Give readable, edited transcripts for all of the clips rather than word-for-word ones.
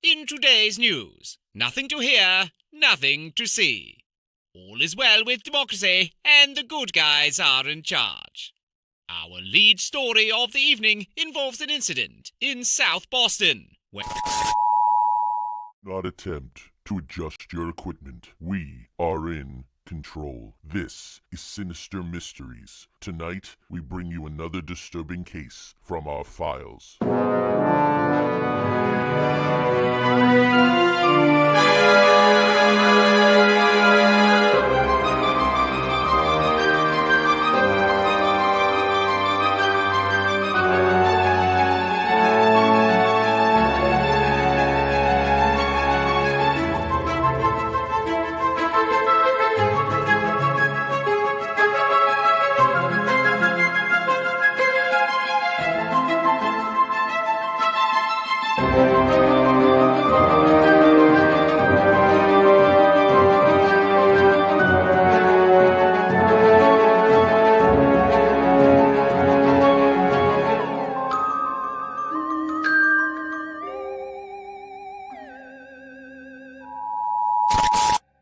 In today's news, nothing to hear, nothing to see. All is well with democracy, and the good guys are in charge. Our lead story of the evening involves an incident in South Boston, where... Not attempt to adjust your equipment. We are in control. This is Sinister Mysteries. Tonight, we bring you another disturbing case from our files.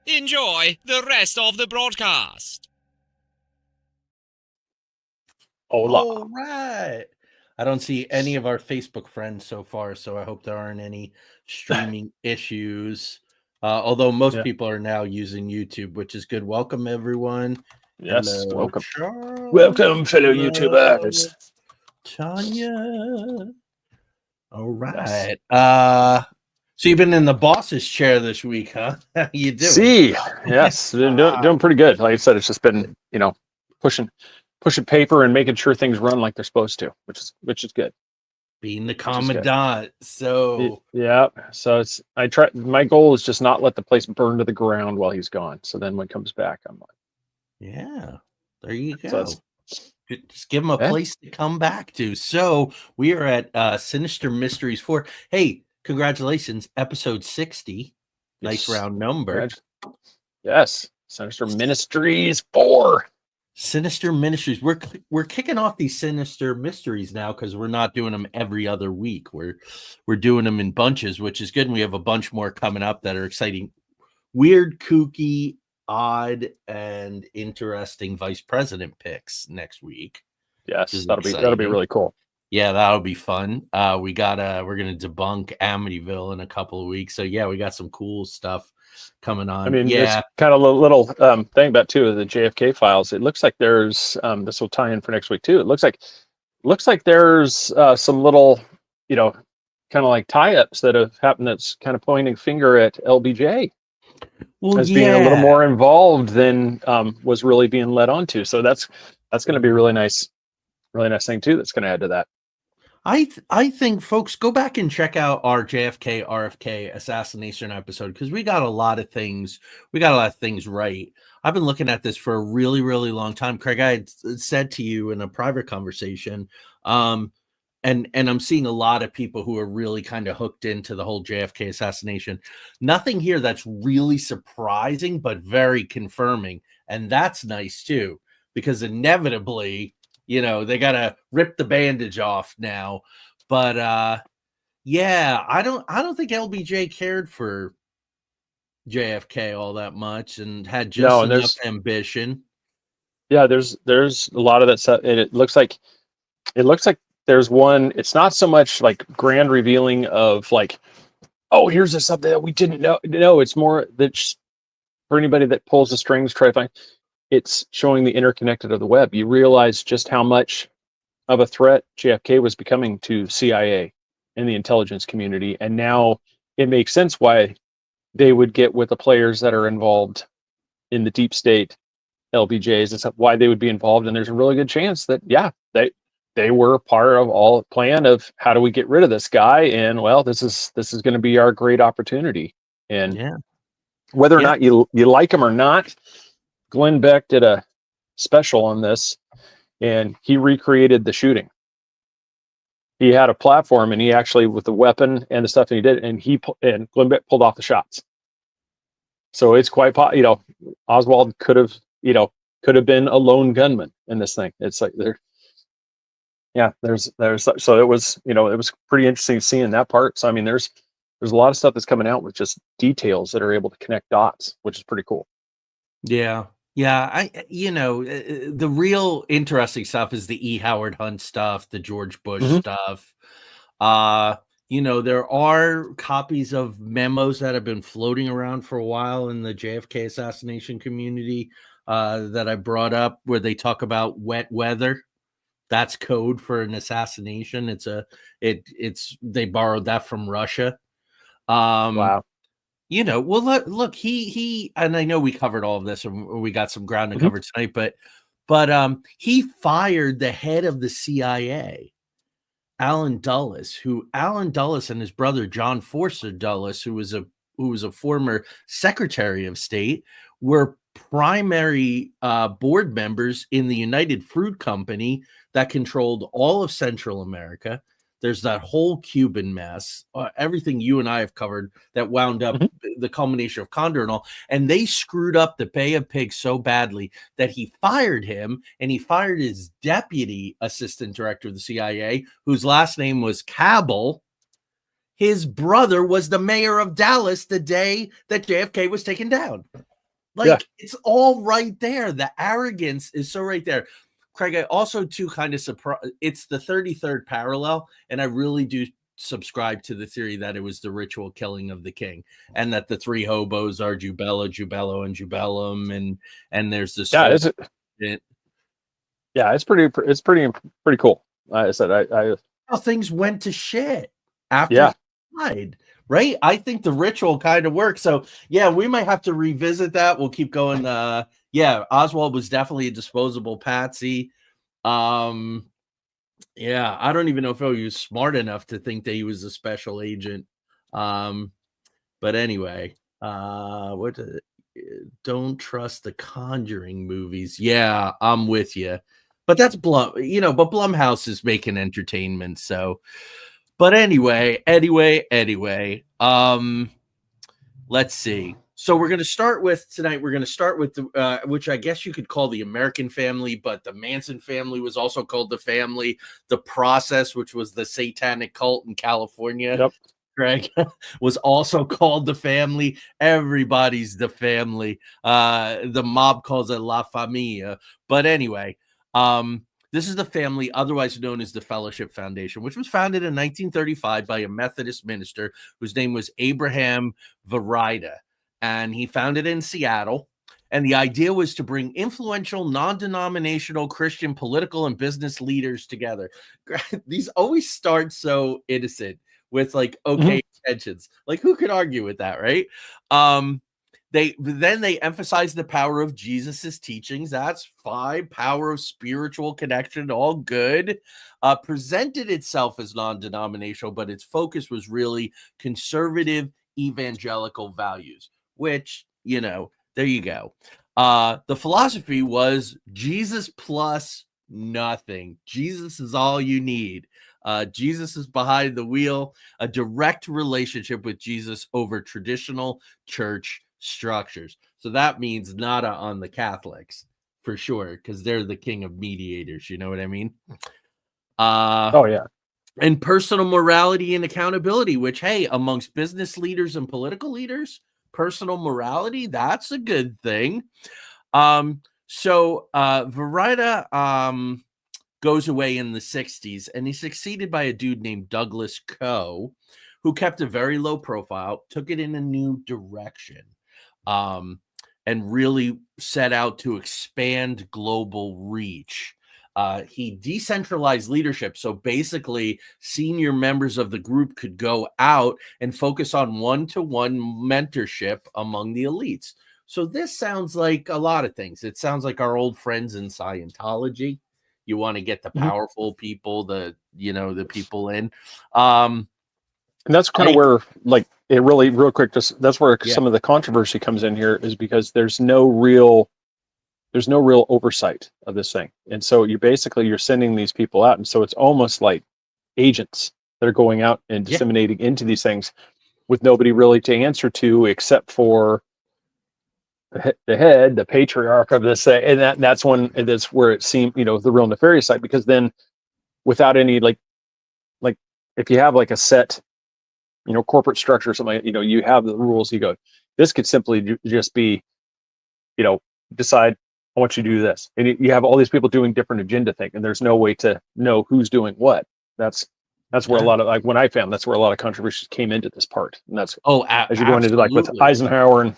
Enjoy the rest of the broadcast. Hola. All right. I don't see any of our Facebook friends so far, so I hope there aren't any streaming issues. Although most people are now using YouTube, which is good. Welcome, everyone. Yes, Hello, welcome. Charles. Welcome, fellow Hello, YouTubers. Tanya. All right. Yes. So you've been in the boss's chair this week, huh? How you doing? See, yes, doing pretty good. Like I said, it's just been, pushing paper and making sure things run like they're supposed to, which is good. Being the commandant. So yeah. So my goal is just not let the place burn to the ground while he's gone. So then when he comes back, I'm like, yeah, there you go. So just give him a place to come back to. So we are at Sinister Mysteries 4. Hey, congratulations, episode 60. Nice round number. Yes, Sinister Ministries 4. Sinister Ministries. We're kicking off these Sinister Mysteries now because we're not doing them every other week. We're doing them in bunches, which is good. And we have a bunch more coming up that are exciting, weird, kooky, odd, and interesting vice president picks next week. Yes, that'll be really cool. Yeah, that'll be fun. We're gonna debunk Amityville in a couple of weeks. So yeah, we got some cool stuff coming on. I mean, yeah, this kind of little thing about too the JFK files. It looks like there's this will tie in for next week too. It looks like there's some little, kind of like tie-ups that have happened. That's kind of pointing finger at LBJ as being a little more involved than was really being led on to. So that's going to be a really nice thing too. That's going to add to that. I think folks go back and check out our JFK RFK assassination episode because we got a lot of things right. I've been looking at this for a really, really long time. Craig, I had said to you in a private conversation, and I'm seeing a lot of people who are really kind of hooked into the whole JFK assassination. Nothing here that's really surprising, but very confirming, and that's nice too because inevitably, they got to rip the bandage off now. But yeah, I don't think LBJ cared for JFK all that much and had just enough ambition. Yeah, there's a lot of that stuff, and it looks like there's one. It's not so much like grand revealing of like, oh, here's something that we didn't know. No, it's more that for anybody that pulls the strings, try to find. It's showing the interconnected of the web. You realize just how much of a threat JFK was becoming to CIA and the intelligence community. And now it makes sense why they would get with the players that are involved in the deep state, LBJs, and stuff, why they would be involved. And there's a really good chance that, they were part of all plan of how do we get rid of this guy? And well, this is going to be our great opportunity. And whether or not you like him or not, Glenn Beck did a special on this, and he recreated the shooting. He had a platform, and he actually, with the weapon and the stuff that he did, and Glenn Beck pulled off the shots. So it's quite, Oswald could have been a lone gunman in this thing. It's like so it was, it was pretty interesting seeing that part. So I mean, there's there's a lot of stuff that's coming out with just details that are able to connect dots, which is pretty cool. Yeah. Yeah, the real interesting stuff is the E. Howard Hunt stuff, the George Bush stuff. There are copies of memos that have been floating around for a while in the JFK assassination community that I brought up, where they talk about wet weather. That's code for an assassination. They borrowed that from Russia. Wow. Look, he and I know we covered all of this and we got some ground to cover tonight, but he fired the head of the CIA, Alan Dulles and his brother John Forster Dulles, who was a former Secretary of State, were primary board members in the United Fruit Company that controlled all of Central America. There's that whole Cuban mess, everything you and I have covered that wound up the culmination of Condor and all. And they screwed up the Bay of Pigs so badly that he fired him, and he fired his deputy assistant director of the CIA, whose last name was Cabell. His brother was the mayor of Dallas the day that JFK was taken down. It's all right there. The arrogance is so right there. Craig, I also too kind of surprised. It's the 33rd parallel, and I really do subscribe to the theory that it was the ritual killing of the king, and that the three hobos are Jubello, and Jubellum, and there's this. It's pretty cool. I said how things went to shit after he died. Right, I think the ritual kind of works. So yeah, we might have to revisit that. We'll keep going. Oswald was definitely a disposable patsy. I don't even know if he was smart enough to think that he was a special agent. But anyway, don't trust the Conjuring movies. Yeah, I'm with you. But that's Blum, but Blumhouse is making entertainment, so. But anyway, let's see. So we're going to start with the, which I guess you could call the American family, but the Manson family was also called the family. The Process, which was the satanic cult in California, Greg, was also called the family. Everybody's the family. The mob calls it La Familia. But anyway, this is the family, otherwise known as the Fellowship Foundation, which was founded in 1935 by a Methodist minister whose name was Abraham Verida. And he founded it in Seattle. And the idea was to bring influential, non-denominational Christian political and business leaders together. These always start so innocent with intentions. Like, who could argue with that, right? They emphasize the power of Jesus's teachings. That's fine. Power of spiritual connection, all good. Presented itself as non-denominational, but its focus was really conservative evangelical values, which, there you go. The philosophy was Jesus plus nothing. Jesus is all you need. Jesus is behind the wheel, a direct relationship with Jesus over traditional church structures. So that means nada on the Catholics for sure, because they're the king of mediators. You know what I mean? And personal morality and accountability, which, hey, amongst business leaders and political leaders, personal morality, that's a good thing. Verida goes away in the 60s, and he's succeeded by a dude named Douglas Coe, who kept a very low profile, took it in a new direction, and really set out to expand global reach. He decentralized leadership. So basically, senior members of the group could go out and focus on one-to-one mentorship among the elites. So this sounds like a lot of things. It sounds like our old friends in Scientology. You want to get the powerful people, the people in. And that's kind of where, it really, real quick, that's where some of the controversy comes in here, is because there's no real oversight of this thing. And so you're sending these people out. And so it's almost like agents that are going out and disseminating into these things with nobody really to answer to, except for the head, the patriarch of this thing. And that's where it seemed, the real nefarious side, because then without any, like if you have like a set corporate structure or something, you have the rules. You go, this could simply just be, decide, I want you to do this. And you have all these people doing different agenda things, and there's no way to know who's doing what. That's where a lot of, like, when I found, that's where a lot of controversies came into this part. And that's, as you're going into, like, with Eisenhower and.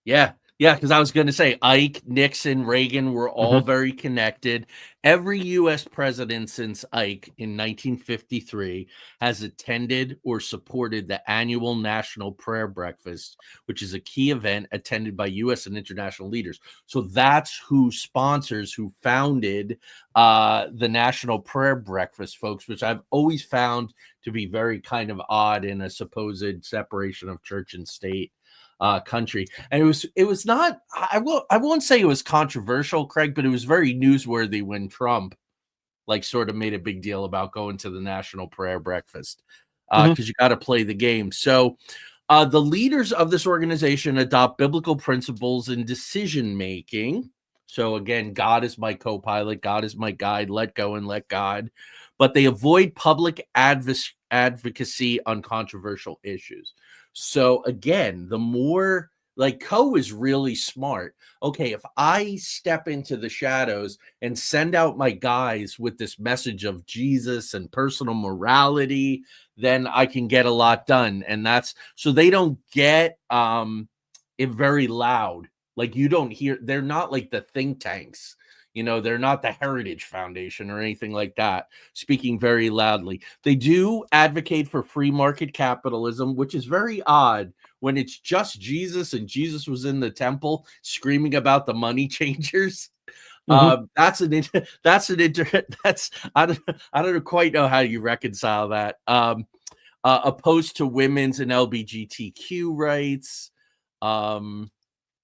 Yeah, because I was going to say Ike, Nixon, Reagan were all very connected. Every U.S. president since Ike in 1953 has attended or supported the annual National Prayer Breakfast, which is a key event attended by U.S. and international leaders. So that's who founded the National Prayer Breakfast, folks, which I've always found to be very kind of odd in a supposed separation of church and state country. And it was not, I won't say it was controversial, Craig, but it was very newsworthy when Trump sort of made a big deal about going to the National Prayer Breakfast because you got to play the game. So the leaders of this organization adopt biblical principles in decision making. So again, God is my co-pilot, God is my guide, let go and let God. But they avoid public advocacy on controversial issues. So again, the more, like, Co is really smart. Okay, if I step into the shadows and send out my guys with this message of Jesus and personal morality, then I can get a lot done. And that's so they don't get it very loud. Like, you don't hear, they're not like the think tanks. They're not the Heritage Foundation or anything like that, speaking very loudly. They do advocate for free market capitalism, which is very odd when it's just Jesus and Jesus was in the temple screaming about the money changers. I don't quite know how you reconcile that. Opposed to women's and LGBTQ rights.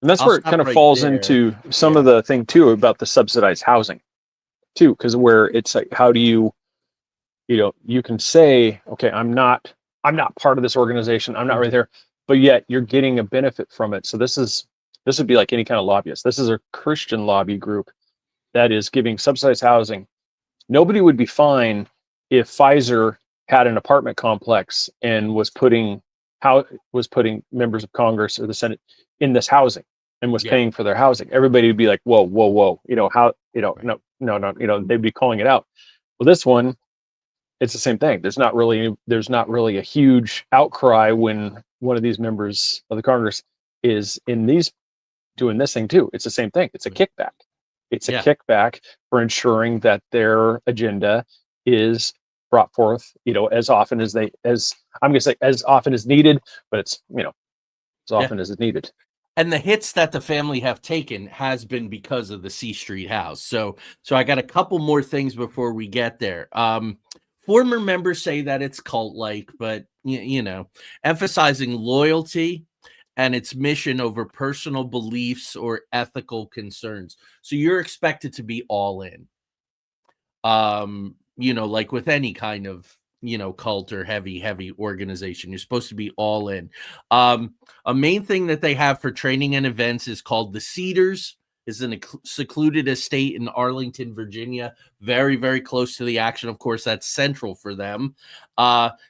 And that's where it kind of falls into some of the thing too about the subsidized housing too, because where it's like, how do you can say, okay, I'm not part of this organization, I'm not right there, but yet you're getting a benefit from it. So this would be like any kind of lobbyist. This is a Christian lobby group that is giving subsidized housing. Nobody would be fine if Pfizer had an apartment complex and was putting members of Congress or the Senate in this housing and was paying for their housing. Everybody would be like, whoa, no, they'd be calling it out. Well, this one, it's the same thing. There's not really a huge outcry when one of these members of the Congress is doing this thing too. It's the same thing. It's a kickback. It's a kickback for ensuring that their agenda is brought forth, as often as as often as needed, but it's, as often as it's needed. And the hits that the family have taken has been because of the C Street house. So I got a couple more things before we get there. Former members say that it's cult-like, but emphasizing loyalty and its mission over personal beliefs or ethical concerns. So you're expected to be all in. Like with any kind of cult or heavy organization, you're supposed to be all in. A main thing that they have for training and events is called the Cedars. Is in a secluded estate in Arlington, Virginia, very, very close to the action. Of course, that's central for them.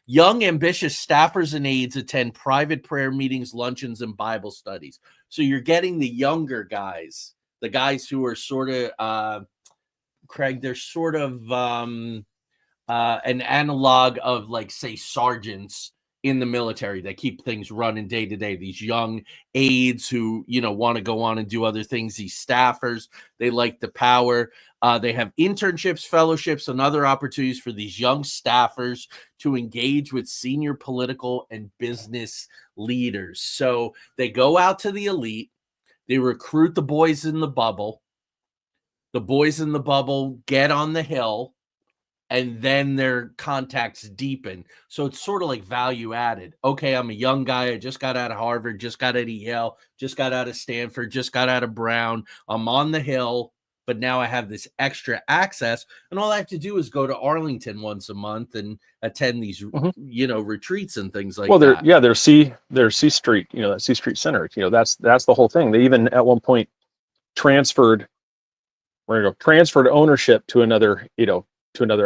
Young, ambitious staffers and aides attend private prayer meetings, luncheons, and Bible studies. So you're getting the younger guys, the guys who are sort of, Craig, they're sort of an analog of, like, say, sergeants in the military that keep things running day to day. These young aides who, want to go on and do other things. These staffers, they like the power. They have internships, fellowships, and other opportunities for these young staffers to engage with senior political and business leaders. So they go out to the elite. They recruit the boys in the bubble. The boys in the bubble get on the hill, and then their contacts deepen. So it's sort of like value added. Okay, I'm a young guy. I just got out of Harvard, just got out of Yale, just got out of Stanford, just got out of Brown. I'm on the hill, but now I have this extra access. And all I have to do is go to Arlington once a month and attend these, retreats and things like that. There's C Street, that C Street Center. That's the whole thing. They even at one point transferred ownership to another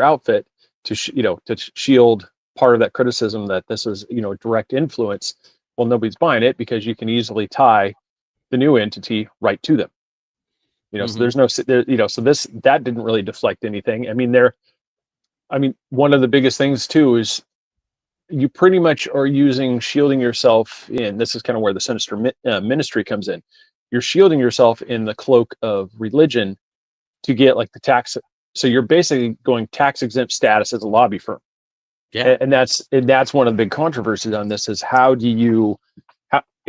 outfit to shield part of that criticism that this is, direct influence. Well, nobody's buying it because you can easily tie the new entity right to them. So there's no, so that didn't really deflect anything. One of the biggest things too is you pretty much are shielding yourself in. This is kind of where the Sinister Ministry comes in. You're shielding yourself in the cloak of religion to get like the tax. So you're basically going tax exempt status as a lobby firm. Yeah. And that's one of the big controversies on this is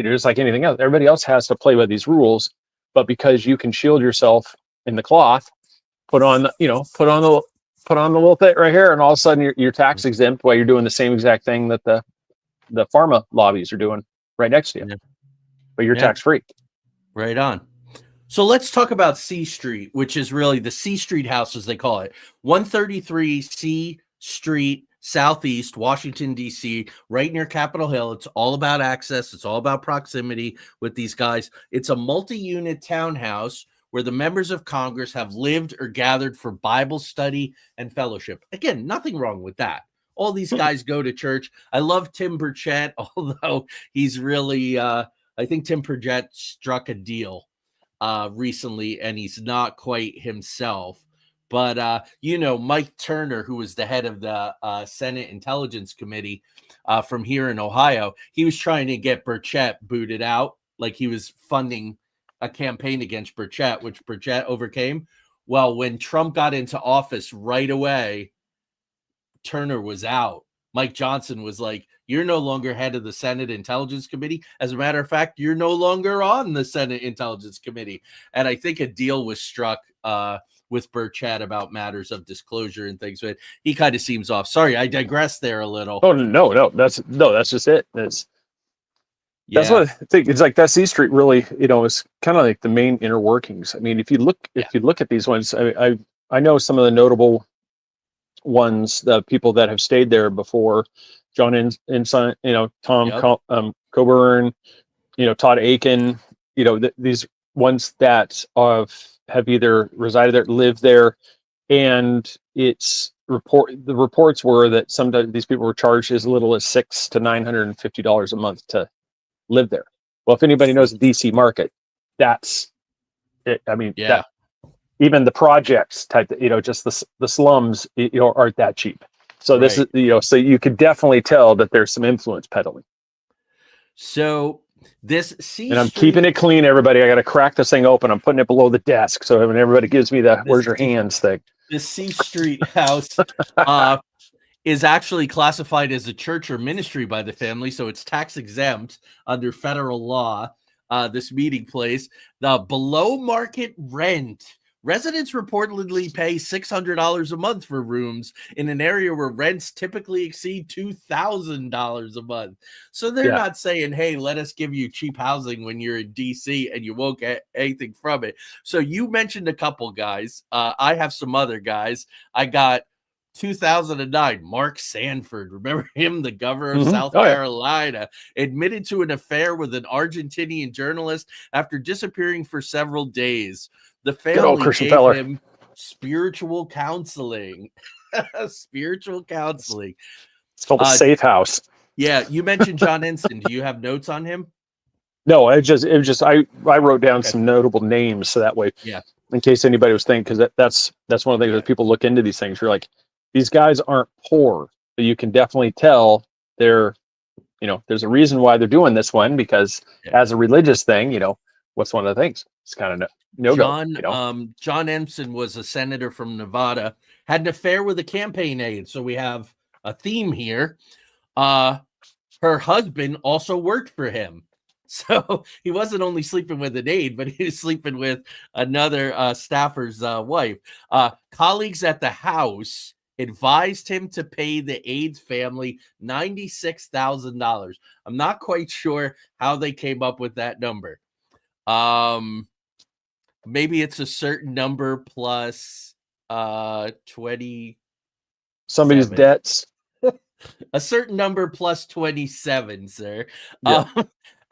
it's like anything else. Everybody else has to play by these rules, but because you can shield yourself in the cloth, put on the little thing right here, and all of a sudden you're tax exempt while you're doing the same exact thing that the pharma lobbies are doing right next to you, but you're tax free. Right on. So let's talk about C Street, which is really the C Street house, as they call it. 133 C Street, Southeast, Washington, D.C., right near Capitol Hill. It's all about access. It's all about proximity with these guys. It's a multi-unit townhouse where the members of Congress have lived or gathered for Bible study and fellowship. Again, nothing wrong with that. All these guys go to church. I love Tim Burchett, although he's really, I think Tim Burchett struck a deal recently, and he's not quite himself. But, Mike Turner, who was the head of the Senate Intelligence Committee from here in Ohio, he was trying to get Burchett booted out, like he was funding a campaign against Burchett, which Burchett overcame. Well, when Trump got into office right away, Turner was out. Mike Johnson was like, you're no longer head of the Senate Intelligence Committee. As a matter of fact, you're no longer on the Senate Intelligence Committee. And I think a deal was struck with Burchett about matters of disclosure and things, but he kind of seems off. Sorry, I digressed there a little. Oh, no, that's just it. That's what I think. It's like that C Street really, is kind of like the main inner workings. If you look at these ones, I know some of the notable ones, the people that have stayed there before, John Ensign, Tom Coburn, Todd Aiken, these ones that have either resided there, lived there, and the reports were that sometimes these people were charged as little as $600 to $950 a month to live there. Well, if anybody knows the DC market, that's it. Even the projects type, just the slums, aren't that cheap. So this is, so you could definitely tell that there's some influence peddling. So this C and I'm Street, keeping it clean, everybody. I got to crack this thing open. I'm putting it below the desk. So when everybody gives me the "where's your hands" thing, the C Street house is actually classified as a church or ministry by the family, so it's tax exempt under federal law. This meeting place, the below market rent. Residents reportedly pay $600 a month for rooms in an area where rents typically exceed $2,000 a month. So they're not saying, hey, let us give you cheap housing when you're in DC and you won't get anything from it. So you mentioned a couple guys. I have some other guys. I got 2009, Mark Sanford. Remember him, the governor of South Carolina, admitted to an affair with an Argentinian journalist after disappearing for several days. The family gave him spiritual counseling. Spiritual counseling. It's called a safe house. Yeah, you mentioned John Ensign. Do you have notes on him? No, I wrote down some notable names so that way, in case anybody was thinking, because that's one of the things that people look into these things. You're like, these guys aren't poor, but you can definitely tell there's a reason why they're doing this one, because as a religious thing, what's one of the things? It's kind of John Ensign was a senator from Nevada, had an affair with a campaign aide. So we have a theme here. Her husband also worked for him. So he wasn't only sleeping with an aide, but he was sleeping with another staffer's wife. Colleagues at the house advised him to pay the aide's family $96,000. I'm not quite sure how they came up with that number. Maybe it's a certain number plus 20. Somebody's debts. A certain number plus 27, sir. Yeah.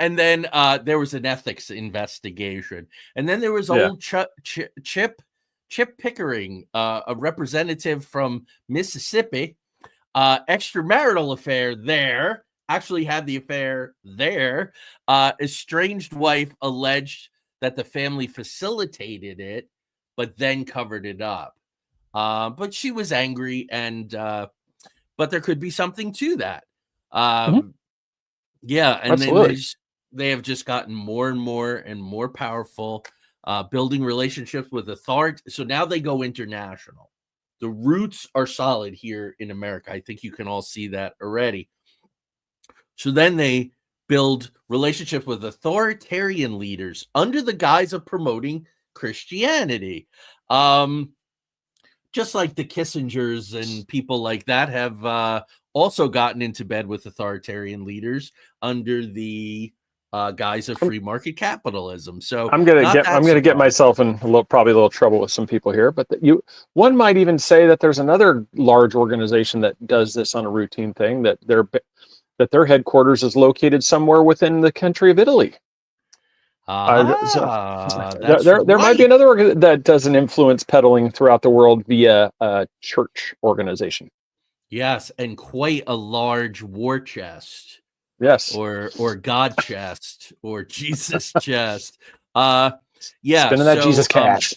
And then there was an ethics investigation. And then there was old Chip Pickering, a representative from Mississippi, Extramarital affair there. Actually had the affair there. Estranged wife alleged that the family facilitated it, but then covered it up. But she was angry, and but there could be something to that. Yeah, and Absolutely. then they have just gotten more and more and more powerful, building relationships with authority. So now they go international. The roots are solid here in America. I think you can all see that already. So then they build relationships with authoritarian leaders under the guise of promoting Christianity. Just like the Kissingers and people like that have also gotten into bed with authoritarian leaders under the guise of free market capitalism. So I'm gonna get myself in probably a little trouble with some people here, but one might even say that there's another large organization that does this on a routine thing, that their headquarters is located somewhere within the country of Italy. There might be another that does an influence peddling throughout the world via a church organization. Yes, and quite a large war chest. Yes, or God chest or Jesus chest. Yeah, spinning that Jesus cash.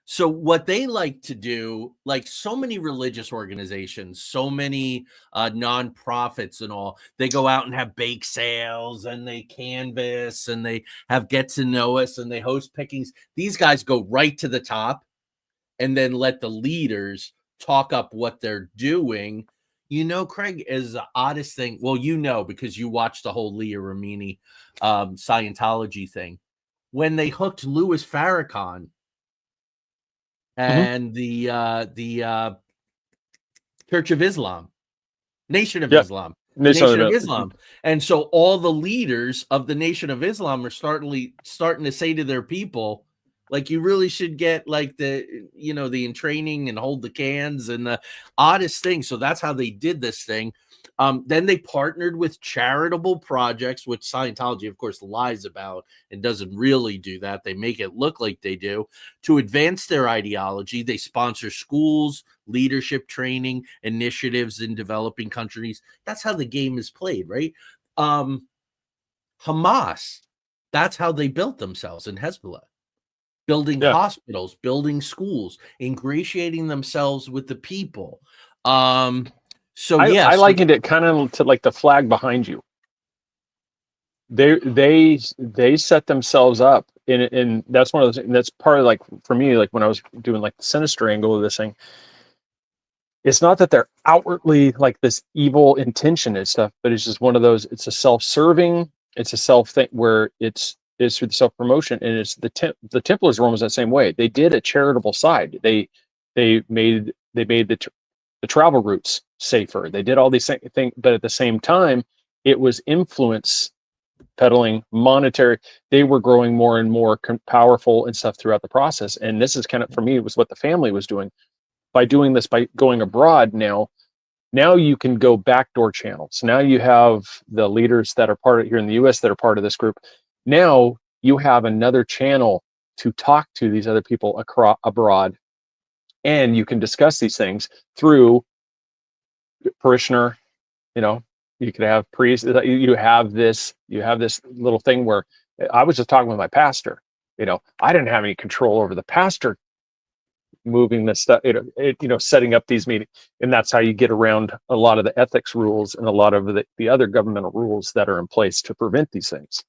So what they like to do, like so many religious organizations, so many nonprofits and all, they go out and have bake sales and they canvas and they have get to know us and they host pickings. These guys go right to the top and then let the leaders talk up what they're doing. You know, Craig, is the oddest thing. Well, you know, because you watched the whole Leah Remini Scientology thing. When they hooked Louis Farrakhan and the Church of Islam, Nation of Islam, Nation of Islam. And so all the leaders of the Nation of Islam are starting to say to their people, like, you really should get like the in training and hold the cans and the oddest thing. So that's how they did this thing. Then they partnered with charitable projects, which Scientology, of course, lies about and doesn't really do that. They make it look like they do to advance their ideology. They sponsor schools, leadership training initiatives in developing countries. That's how the game is played, right? Hamas, that's how they built themselves in Hezbollah. Building hospitals, building schools, ingratiating themselves with the people. I likened it kind of to like the flag behind you. They set themselves up, and that's one of those. That's part of, like, for me, like when I was doing like the sinister angle of this thing. It's not that they're outwardly like this evil intention and stuff, but it's just one of those. It's a self-serving. It's a self thing where it's through the self-promotion, and it's the Templars were almost that same way. They did a charitable side. They made the travel routes safer. They did all these things, but at the same time, it was influence peddling, monetary. They were growing more and more powerful and stuff throughout the process. And this is kind of, for me, it was what the family was doing. By doing this, by going abroad now you can go backdoor channels. Now you have the leaders that are part of here in the US that are part of this group. Now you have another channel to talk to these other people abroad, and you can discuss these things through parishioner. You could have priests. You have this little thing where I was just talking with my pastor. I didn't have any control over the pastor moving this stuff, setting up these meetings, and that's how you get around a lot of the ethics rules and a lot of the other governmental rules that are in place to prevent these things.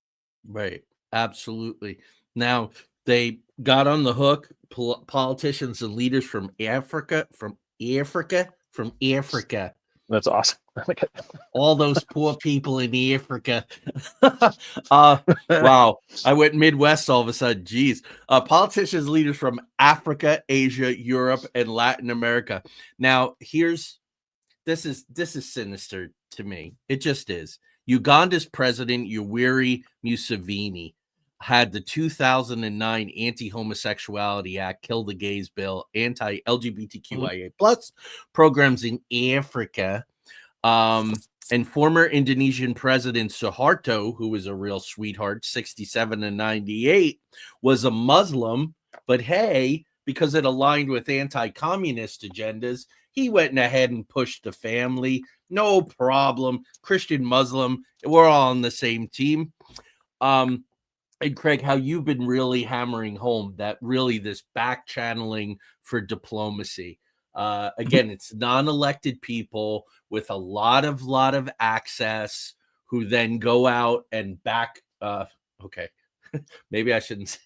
Right. Absolutely. Now, they got on the hook politicians and leaders from Africa. That's awesome. All those poor people in Africa. Wow. I went Midwest all of a sudden. Geez. Politicians, leaders from Africa, Asia, Europe, and Latin America. Now, this is sinister to me. It just is. Uganda's president, Yoweri Museveni, had the 2009 Anti-Homosexuality Act, Kill the Gays Bill, anti-LGBTQIA plus programs in Africa. And former Indonesian President Suharto, who was a real sweetheart, 67 and 98, was a Muslim. But hey, because it aligned with anti-communist agendas, He went ahead and pushed the family. No problem. Christian, Muslim, we're all on the same team. And Craig, how you've been really hammering home that really this back channeling for diplomacy. Again, it's non-elected people with a lot of access who then go out and back. Okay, maybe I shouldn't.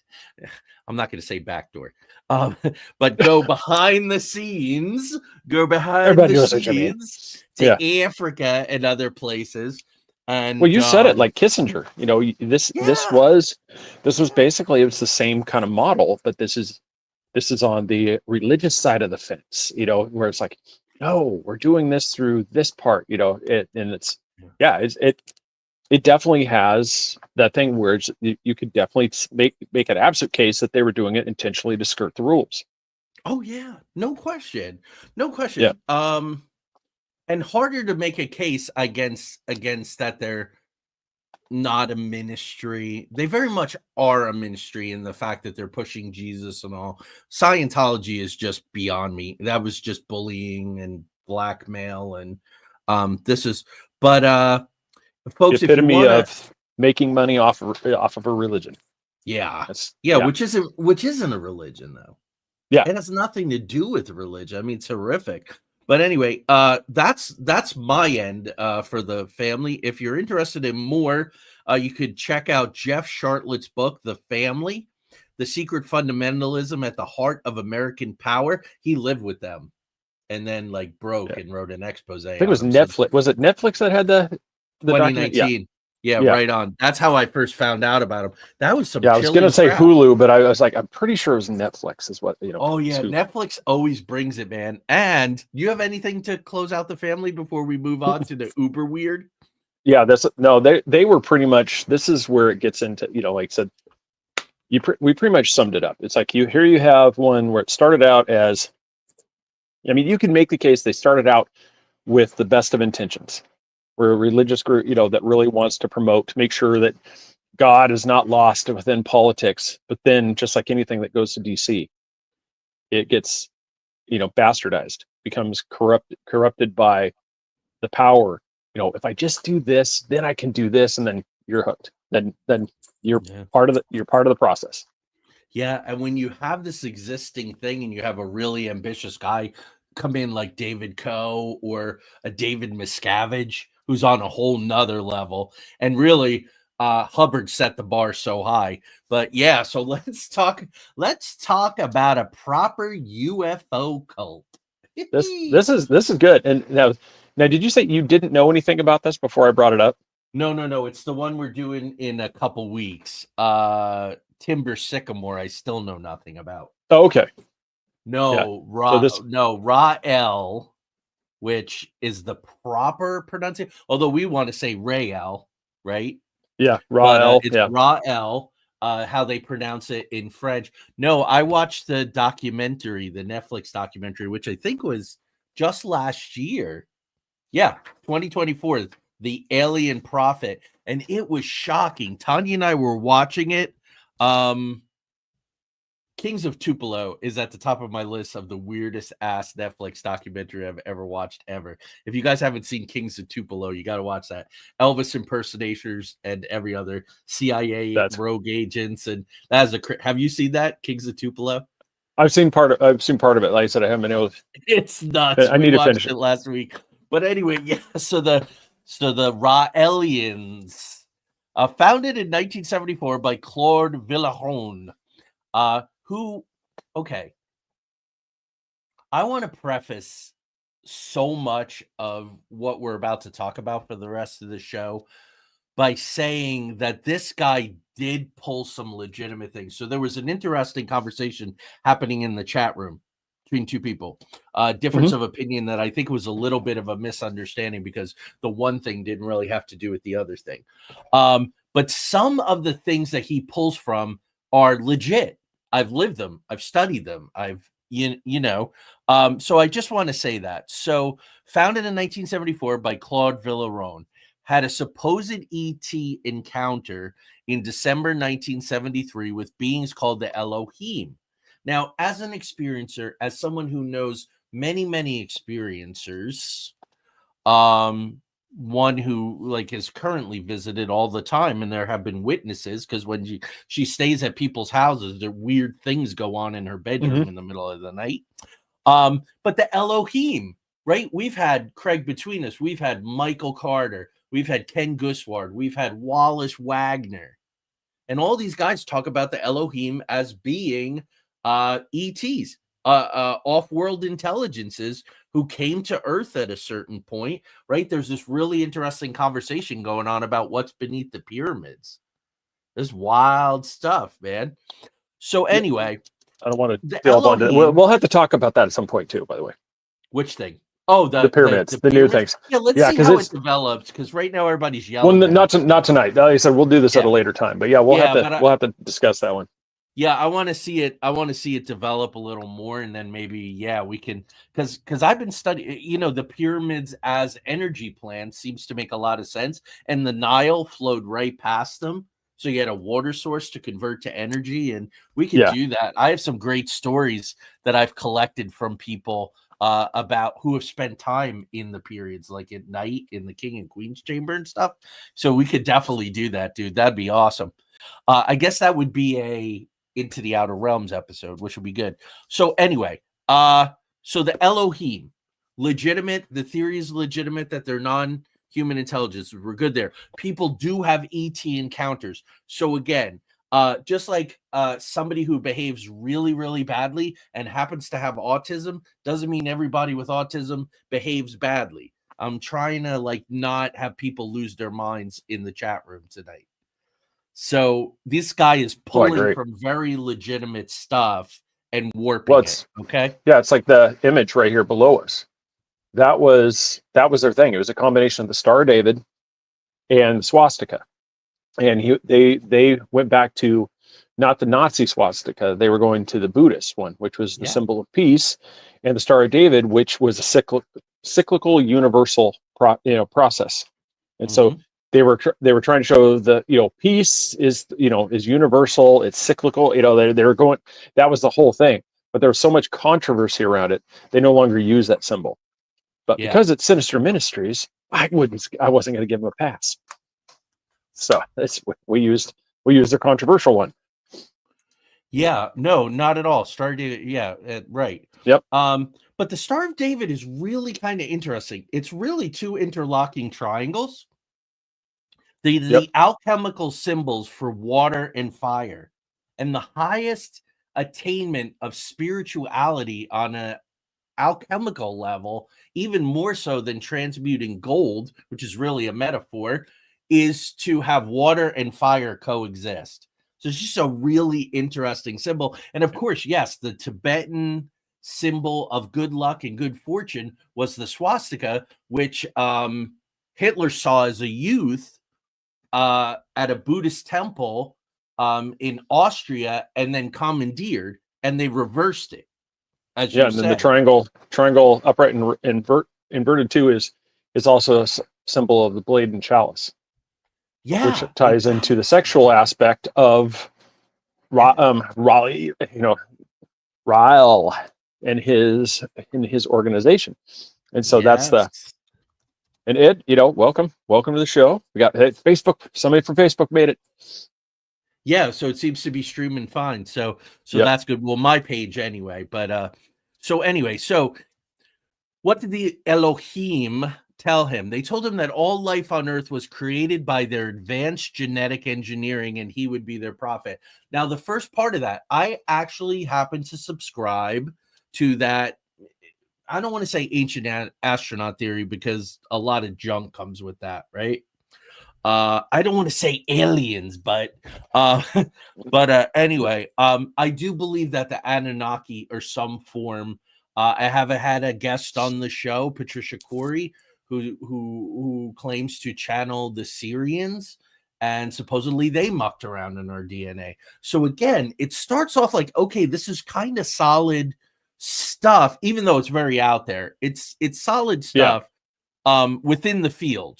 I'm not going to say backdoor, but go behind the scenes. Go behind Everybody the knows what you mean. scenes to Africa and other places. And Well, you said it, like Kissinger. You know, this was basically, it's the same kind of model, but this is on the religious side of the fence. You know, where it's like, no, we're doing this through this part. You know, it definitely has that thing where you could definitely make an absolute case that they were doing it intentionally to skirt the rules. Oh yeah, no question. Yeah. And harder to make a case against that they're not a ministry. They very much are a ministry in the fact that they're pushing Jesus and all. Scientology is just beyond me. That was just bullying and blackmail, and this is. But folks, the if you epitome want of making money off of a religion. which isn't a religion though. Yeah, it has nothing to do with religion. I mean, it's horrific. But anyway, that's my end for the family. If you're interested in more, you could check out Jeff Shartlett's book, The Family, The Secret Fundamentalism at the Heart of American Power. He lived with them and then broke and wrote an expose. I think it was Netflix. Was it Netflix that had the 2019? document? Yeah, right on. That's how I first found out about him. That was some. Yeah, I was going to say Hulu, but I was like, I'm pretty sure it was Netflix. Is what you know. Oh yeah, Netflix always brings it, man. And you have anything to close out the family before we move on to the uber weird? Yeah, they were pretty much. This is where it gets into, you know, like I said, we pretty much summed it up. It's like you have one where it started out as, I mean, you can make the case they started out with the best of intentions. We're a religious group, you know, that really wants to make sure that God is not lost within politics. But then, just like anything that goes to DC, it gets, you know, bastardized, becomes corrupted by the power. You know, if I just do this, then I can do this, and then you're hooked. Then you're part of the process. Yeah, and when you have this existing thing, and you have a really ambitious guy come in like David Coe or a David Miscavige, who's on a whole nother level, and really Hubbard set the bar so high. But yeah, so let's talk about a proper UFO cult. This is good. And now did you say you didn't know anything about this before I brought it up? No, it's the one we're doing in a couple weeks. Timber Sycamore I still know nothing about. Oh, okay. No, Rael, which is the proper pronunciation. Although we want to say Rael, right? Yeah, Rael. It's Rael, how they pronounce it in French. No, I watched the documentary, the Netflix documentary, which I think was just last year. Yeah, 2024, The Alien Prophet. And it was shocking. Tanya and I were watching it. Kings of Tupelo is at the top of my list of the weirdest ass Netflix documentary I've ever watched ever. If you guys haven't seen Kings of Tupelo, you got to watch that. Elvis impersonators and every other CIA rogue agents, and have you seen that, Kings of Tupelo? I've seen part of it. Like I said, I haven't been able to. It's nuts. I need to finish it last week. But anyway, yeah. So the Raelians, founded in 1974 by Claude Villeron. I want to preface so much of what we're about to talk about for the rest of the show by saying that this guy did pull some legitimate things. So there was an interesting conversation happening in the chat room between two people, difference of opinion that I think was a little bit of a misunderstanding because the one thing didn't really have to do with the other thing. But some of the things that he pulls from are legit. I've lived them. I've studied them. So I just want to say that. So founded in 1974 by Claude Villeron, had a supposed ET encounter in December 1973 with beings called the Elohim. Now, as an experiencer, as someone who knows many, many experiencers. One who like is currently visited all the time, and there have been witnesses because when she stays at people's houses, there weird things go on in her bedroom in the middle of the night. But the Elohim, right? We've had Craig between us, we've had Michael Carter, we've had Ken Gusward, we've had Wallace Wagner, and all these guys talk about the Elohim as being ETs, off-world intelligences who came to Earth at a certain point, right? There's this really interesting conversation going on about what's beneath the pyramids. This wild stuff, man. So anyway, I don't want to the delve onto it. Elohim, We'll have to talk about that at some point too, by the way. which thing? Oh, The pyramids, the new things. Yeah, let's see how it develops, because right now everybody's yelling. Well, not tonight. Like I said, we'll do this at a later time. But yeah, we'll have to discuss that one. Yeah, I want to see it. I want to see it develop a little more, and then maybe we can, because I've been studying. The pyramids as energy plants seems to make a lot of sense, and the Nile flowed right past them, so you had a water source to convert to energy, and we could do that. I have some great stories that I've collected from people about who have spent time in the periods, like at night in the King and Queen's chamber and stuff. So we could definitely do that, dude. That'd be awesome. I guess that would be a Into the Outer Realms episode, which would be good. So anyway, so the Elohim, legitimate. The theory is legitimate that they're non-human intelligence. We're good there. People do have ET encounters. So again, just like somebody who behaves really, really badly and happens to have autism doesn't mean everybody with autism behaves badly. I'm trying to not have people lose their minds in the chat room tonight. So this guy is pulling from very legitimate stuff and warping it. Okay. Yeah, it's like the image right here below us. That was their thing. It was a combination of the Star of David and the swastika. And they went back to not the Nazi swastika. They were going to the Buddhist one, which was the symbol of peace, and the Star of David, which was a cyclical universal process. And so they were trying to show the peace is universal, it's cyclical. They were going, that was the whole thing. But there was so much controversy around it, they no longer use that symbol. But because it's Sinister Ministries, I wasn't going to give them a pass. So we used their controversial one. Yeah, no, not at all. Star of David, right. Yep. But the Star of David is really kind of interesting. It's really two interlocking triangles. The alchemical symbols for water and fire, and the highest attainment of spirituality on a alchemical level, even more so than transmuting gold, which is really a metaphor, is to have water and fire coexist. So it's just a really interesting symbol. And of course, yes, the Tibetan symbol of good luck and good fortune was the swastika, which Hitler saw as a youth at a Buddhist temple in Austria, and then commandeered, and they reversed it. As and then the triangle upright and inverted too is also a symbol of the blade and chalice. Which ties into the sexual aspect of Rael and his organization. And so that's and Ed, welcome to the show. We got Facebook. Somebody from Facebook made it. Yeah, so it seems to be streaming fine. So that's good. Well, my page anyway. But so what did the Elohim tell him? They told him that all life on Earth was created by their advanced genetic engineering, and he would be their prophet. Now, the first part of that, I actually happen to subscribe to that. I don't want to say ancient astronaut theory, because a lot of junk comes with that, right? I don't want to say aliens, but anyway, I do believe that the Anunnaki are some form. I have had a guest on the show, Patricia Corey, who claims to channel the Syrians, and supposedly they mucked around in our DNA. So again, it starts off like, okay, this is kind of solid stuff, even though it's very out there. It's solid stuff within the field.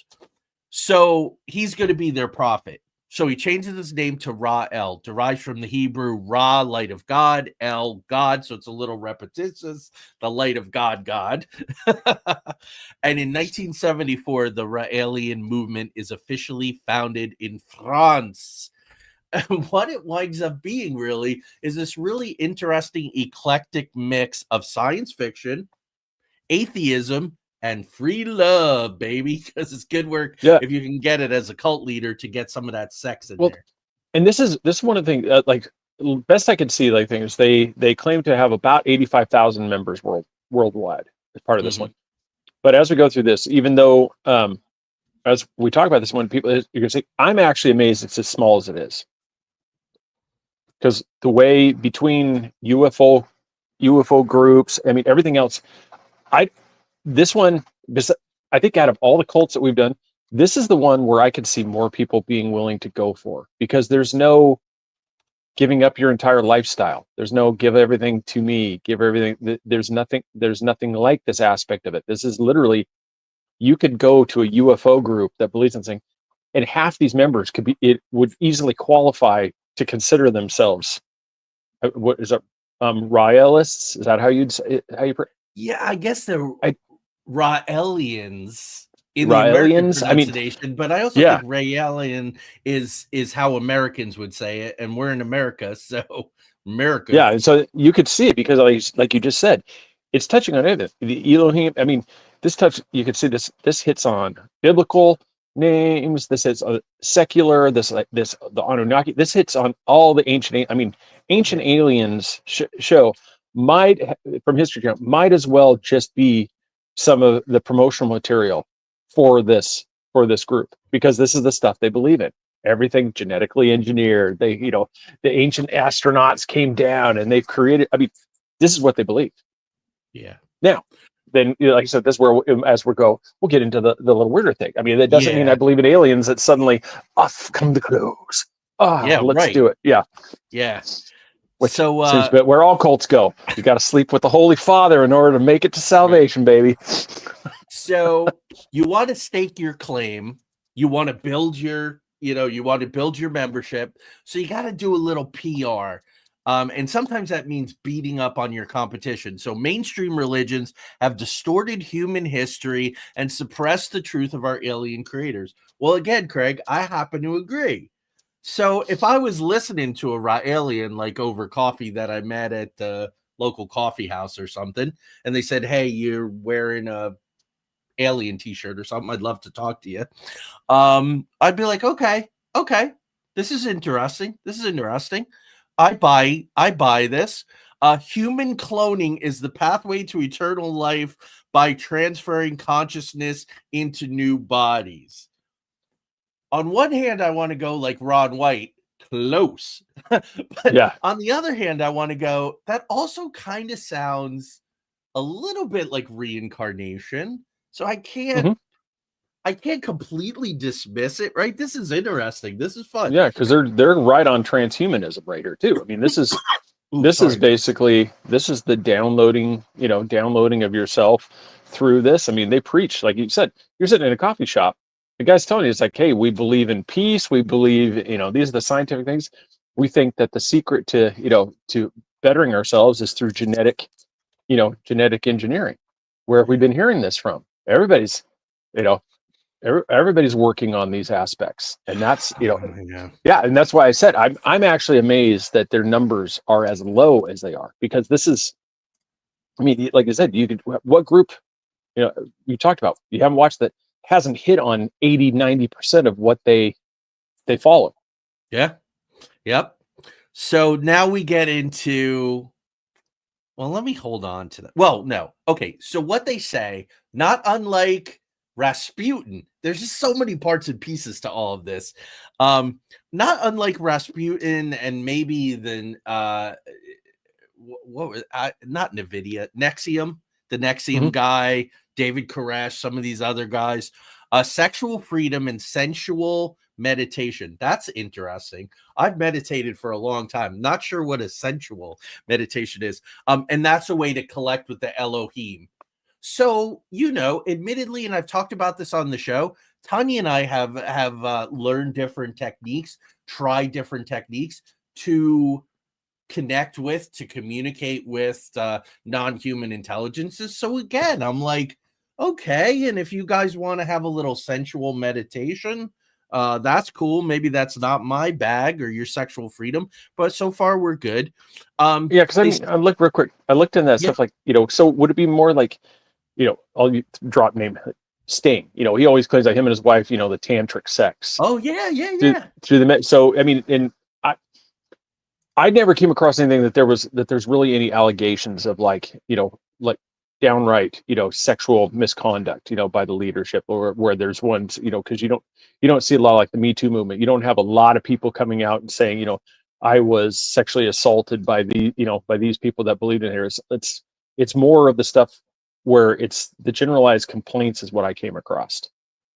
So he's going to be their prophet. So he changes his name to Rael, derives from the Hebrew Ra, light of God, El, God. So it's a little repetitious, the light of God, God. And in 1974, the Raelian movement is officially founded in France. And what it winds up being really is this really interesting, eclectic mix of science fiction, atheism, and free love, baby, because it's good work if you can get it as a cult leader to get some of that sex in there. And this is one of the things, like, best I can see, like, things they claim to have about 85,000 members worldwide as part of this one. But as we go through this, even though as we talk about this, when people, you're gonna say, I'm actually amazed it's as small as it is, because the way between UFO groups, I mean, everything else, this one, I think out of all the cults that we've done, this is the one where I could see more people being willing to go for, because there's no giving up your entire lifestyle. There's no give everything to me, give everything. There's nothing like this aspect of it. This is literally, you could go to a UFO group that believes in something, and half these members would easily qualify to consider themselves, what is it, Raelists? Is that how you'd say, Yeah, I guess they're Raelians in the Raelians? American pronunciation, but I also think Raelian is how Americans would say it, and we're in America, so America. Yeah, so you could see it because, like you just said, it's touching on everything. The Elohim. I mean, you could see this hits on biblical names. This is secular. The Anunnaki. This hits on all the ancient. I mean, ancient aliens show from history might as well just be some of the promotional material for this group, because this is the stuff they believe in. Everything genetically engineered. The ancient astronauts came down and they've created. I mean, this is what they believe. Yeah. Now, then, like I said, this is where, as we go, we'll get into the little weirder thing. I mean, that doesn't mean I believe in aliens. That suddenly off come the clothes. Let's do it. Yeah. Yeah. Which seems but where all cults go. You got to sleep with the Holy Father in order to make it to salvation, baby. So you want to stake your claim. You want to build your, membership. So you got to do a little PR. And sometimes that means beating up on your competition. So mainstream religions have distorted human history and suppressed the truth of our alien creators. Well, again, Craig, I happen to agree. So if I was listening to a Raelian, like over coffee that I met at the local coffee house or something, and they said, hey, you're wearing a alien t-shirt or something, I'd love to talk to you. I'd be like, okay, this is interesting. I buy this. Human cloning is the pathway to eternal life by transferring consciousness into new bodies. On one hand, I want to go like Ron White, close. But on the other hand, I want to go, that also kind of sounds a little bit like reincarnation. So I can't completely dismiss it, right? This is interesting. This is fun. Yeah, because they're right on transhumanism right here too. I mean, this is is basically, this is the downloading of yourself through this. I mean, they preach, like you said, you're sitting in a coffee shop, the guy's telling you, it's like, hey, we believe in peace, we believe, these are the scientific things. We think that the secret to bettering ourselves is through genetic engineering. Where have we been hearing this from? Everybody's working on these aspects, and that's and that's why I said I'm actually amazed that their numbers are as low as they are, because this is, I mean, like I said, what group you talked about, you haven't watched that hasn't hit on 80-90% of what they follow. Yep. So now we get into, well, let me hold on to that. Well, no. Okay. So what they say, not unlike Rasputin, there's just so many parts and pieces to all of this. Not unlike Rasputin and maybe not NVIDIA, Nexium, the Nexium guy, David Koresh, some of these other guys, sexual freedom and sensual meditation. That's interesting. I've meditated for a long time. Not sure what a sensual meditation is. And that's a way to collect with the Elohim. So, admittedly, and I've talked about this on the show, Tanya and I have learned different techniques, tried different techniques to connect with, to communicate with non-human intelligences. So again, I'm like, okay, and if you guys want to have a little sensual meditation, that's cool. Maybe that's not my bag or your sexual freedom, but so far we're good. Yeah, because I looked real quick. I looked in that stuff, like, so would it be more like, I'll drop name Sting. He always claims that him and his wife, the tantric sex. Oh yeah. Through the so I mean, and I never came across anything that there's really any allegations of like downright sexual misconduct by the leadership, or where there's ones because you don't see a lot like the Me Too movement. You don't have a lot of people coming out and saying I was sexually assaulted by by these people that believed in it. It's more of the stuff where it's the generalized complaints is what I came across.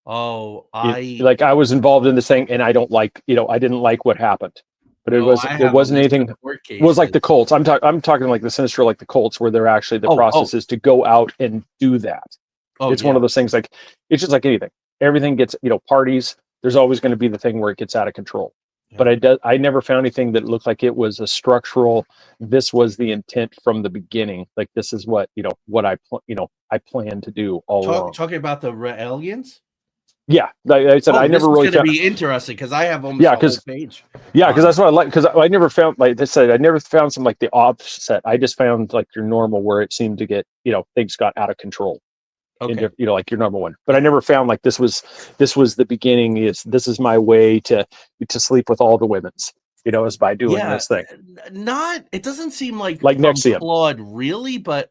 Oh, I was involved in this thing and I don't like I didn't like what happened. But it wasn't anything. It was like the cults. I'm talking like the Sinister, like the cults, where they're actually the process is to go out and do that. It's one of those things. Like it's just like anything. Everything gets parties. There's always going to be the thing where it gets out of control. Yeah. But I never found anything that looked like it was a structural. This was the intent from the beginning. Like this is what I plan to do all along. Talking about the Raelians. Yeah, like I said, I never really found. It's going to be interesting because I have almost the whole page. Yeah, because that's what I like. Because I never found, like I said, I never found some like the offset. I just found like your normal where it seemed to get things got out of control. Okay. Like your normal one. But I never found like this was the beginning. This is my way to sleep with all the women's. Is by doing this thing. It doesn't seem like NXIVM. Claude really, but.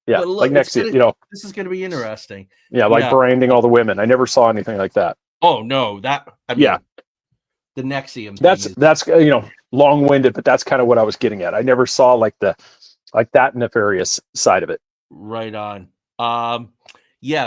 Yeah, look, like NXIVM, this is going to be interesting. Yeah, like branding all the women. I never saw anything like that. Oh no, the NXIVM. That's long-winded, but that's kind of what I was getting at. I never saw like that nefarious side of it. Right on.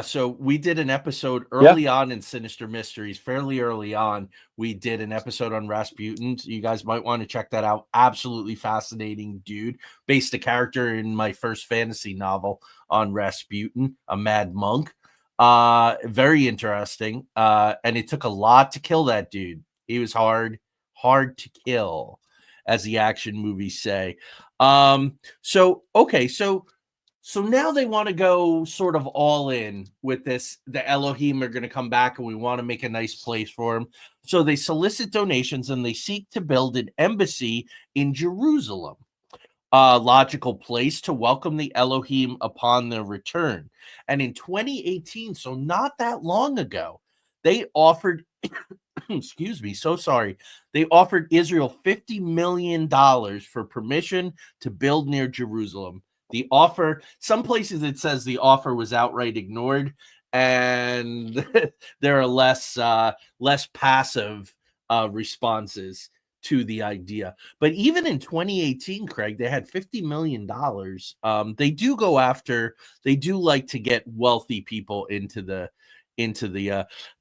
So we did an episode early on in Sinister Mysteries, fairly early on. We did an episode on Rasputin. You guys might want to check that out. Absolutely fascinating dude. Based a character in my first fantasy novel on Rasputin, a mad monk. Very interesting. And it took a lot to kill that dude. He was hard to kill, as the action movies say. So now they want to go sort of all in with this. The Elohim are going to come back and we want to make a nice place for them. So they solicit donations and they seek to build an embassy in Jerusalem. A logical place to welcome the Elohim upon their return. And in 2018, so not that long ago, they offered, excuse me, so sorry. They offered Israel $50 million for permission to build near Jerusalem. The offer, some places it says the offer was outright ignored, and there are less passive responses to the idea. But even in 2018, Craig, they had $50 million. They do like to get wealthy people into the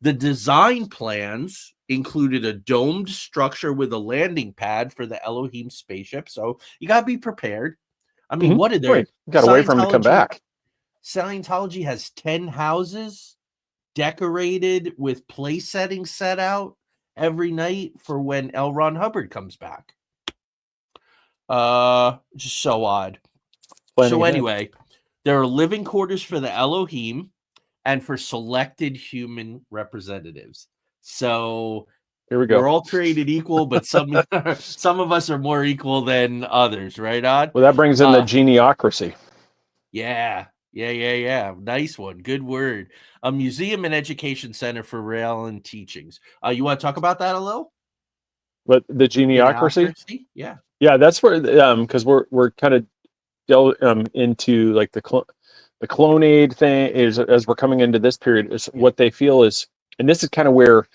design plans included a domed structure with a landing pad for the Elohim spaceship. So you got to be prepared. I mean, what did they got to wait for him to come back? Scientology has 10 houses decorated with place settings set out every night for when L. Ron Hubbard comes back. Just so odd. Anyway, there are living quarters for the Elohim and for selected human representatives. So here we go. We're all created equal, but some of us are more equal than others, right, Odd? Well, that brings in the geniocracy. Yeah. Nice one. Good word. A museum and education center for Rael and teachings. You want to talk about that a little? But the geniocracy? Yeah. Yeah, that's where because we're kind of into like the clonade thing as we're coming into this period is what they feel is, and this is kind of where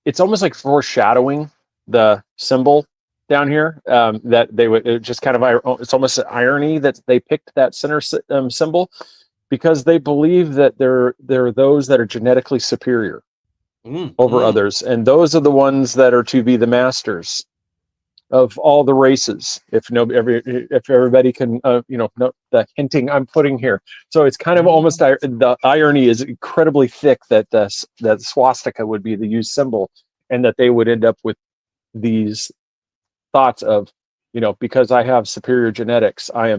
it's almost like foreshadowing the symbol down here that they would just kind of, it's almost an irony that they picked that center symbol because they believe that there are those that are genetically superior over others. And those are the ones that are to be the masters of all the races. If everybody can, no, the hinting I'm putting here. So it's kind of almost, the irony is incredibly thick that that swastika would be the used symbol, and that they would end up with these thoughts of, because I have superior genetics, I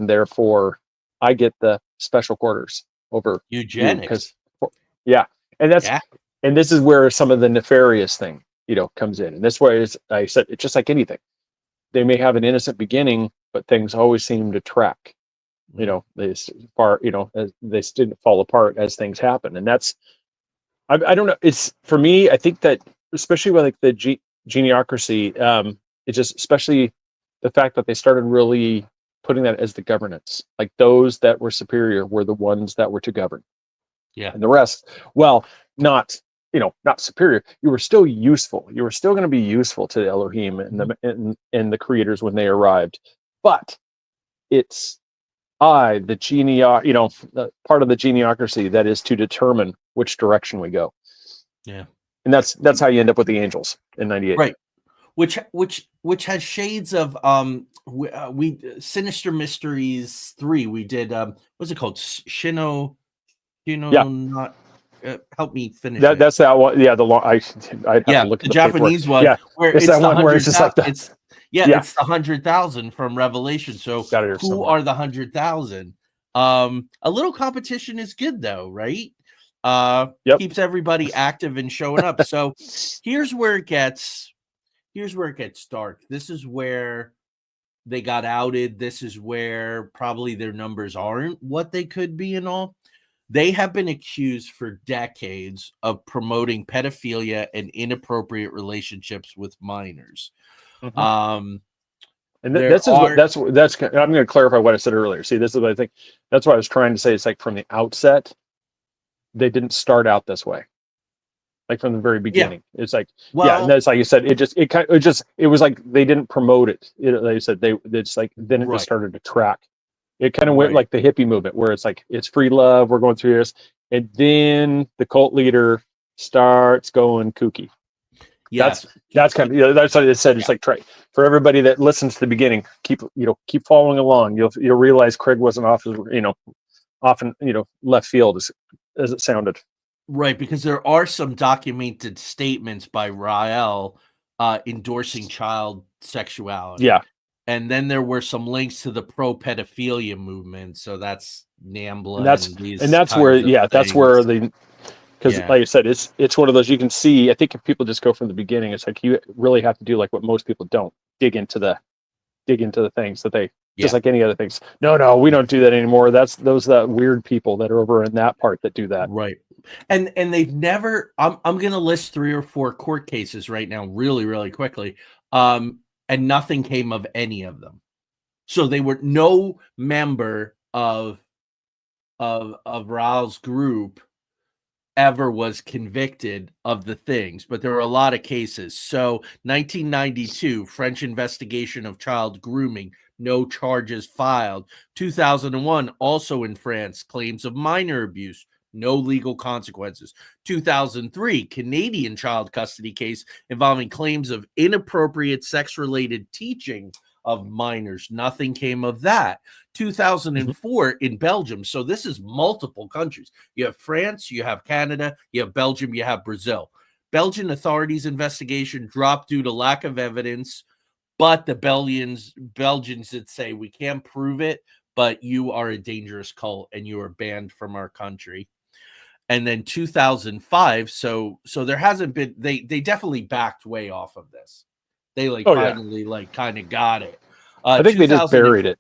get the special quarters over Eugenics. Because yeah, and and this is where some of the nefarious thing, comes in. And this way, I said, it's just like anything. They may have an innocent beginning, but things always seem to track. They didn't fall apart as things happen, and that's, I don't know. It's, for me, I think that especially with like the geneocracy, it just, especially the fact that they started really putting that as the governance, like those that were superior were the ones that were to govern. Yeah, and the rest, well, not superior. You were still useful. You were still going to be useful to Elohim and the creators when they arrived. But it's the the part of the geneocracy that is to determine which direction we go. Yeah, and that's how you end up with the angels in '98, right? Which has shades of we Sinister Mysteries 3. We did what's it called? Shino, not. Help me finish. That's that one. Yeah, the long. I'd have to look at the Japanese paperwork. one. Yeah, where it's that one where it's just like it's the 100,000 from Revelation. So who somewhere are the 100,000? A little competition is good though, right? Keeps everybody active and showing up. So here's where it gets dark. This is where they got outed. This is where probably their numbers aren't what they could be and all. They have been accused for decades of promoting pedophilia and inappropriate relationships with minors. Mm-hmm. And that's I'm going to clarify what I said earlier. See, this is what I think. That's what I was trying to say. It's like from the outset, they didn't start out this way. Like from the very beginning, it's like, and that's like you said. It was like they didn't promote it. They said it's like then it just started to track. It kind of went like the hippie movement, where it's like it's free love. We're going through this, and then the cult leader starts going kooky. That's kind of that's what it said. It's like for everybody that listens to the beginning, keep following along. You'll realize Craig wasn't often left field as it sounded. Right, because there are some documented statements by Rael endorsing child sexuality. Yeah. And then there were some links to the pro-pedophilia movement. So that's NAMBLA. That's where because like I said, it's one of those you can see. I think if people just go from the beginning, it's like you really have to do like what most people don't, dig into the things that they just like any other things. No, we don't do that anymore. That's those weird people that are over in that part that do that. Right. And they've never. I'm going to list 3 or 4 court cases right now, really, really quickly. And nothing came of any of them. So they were no member of Rael's group ever was convicted of the things, but there were a lot of cases. So 1992, French investigation of child grooming, no charges filed. 2001, also in France, claims of minor abuse, no legal consequences. 2003, Canadian child custody case involving claims of inappropriate sex-related teaching of minors. Nothing came of that. 2004 in Belgium. So this is multiple countries. You have France, you have Canada, you have Belgium, you have Brazil. Belgian authorities' investigation dropped due to lack of evidence, but the Belgians did say, we can't prove it, but you are a dangerous cult and you are banned from our country. And then 2005, so there hasn't been, they definitely backed way off of this. They finally kind of got it. I think they just buried it.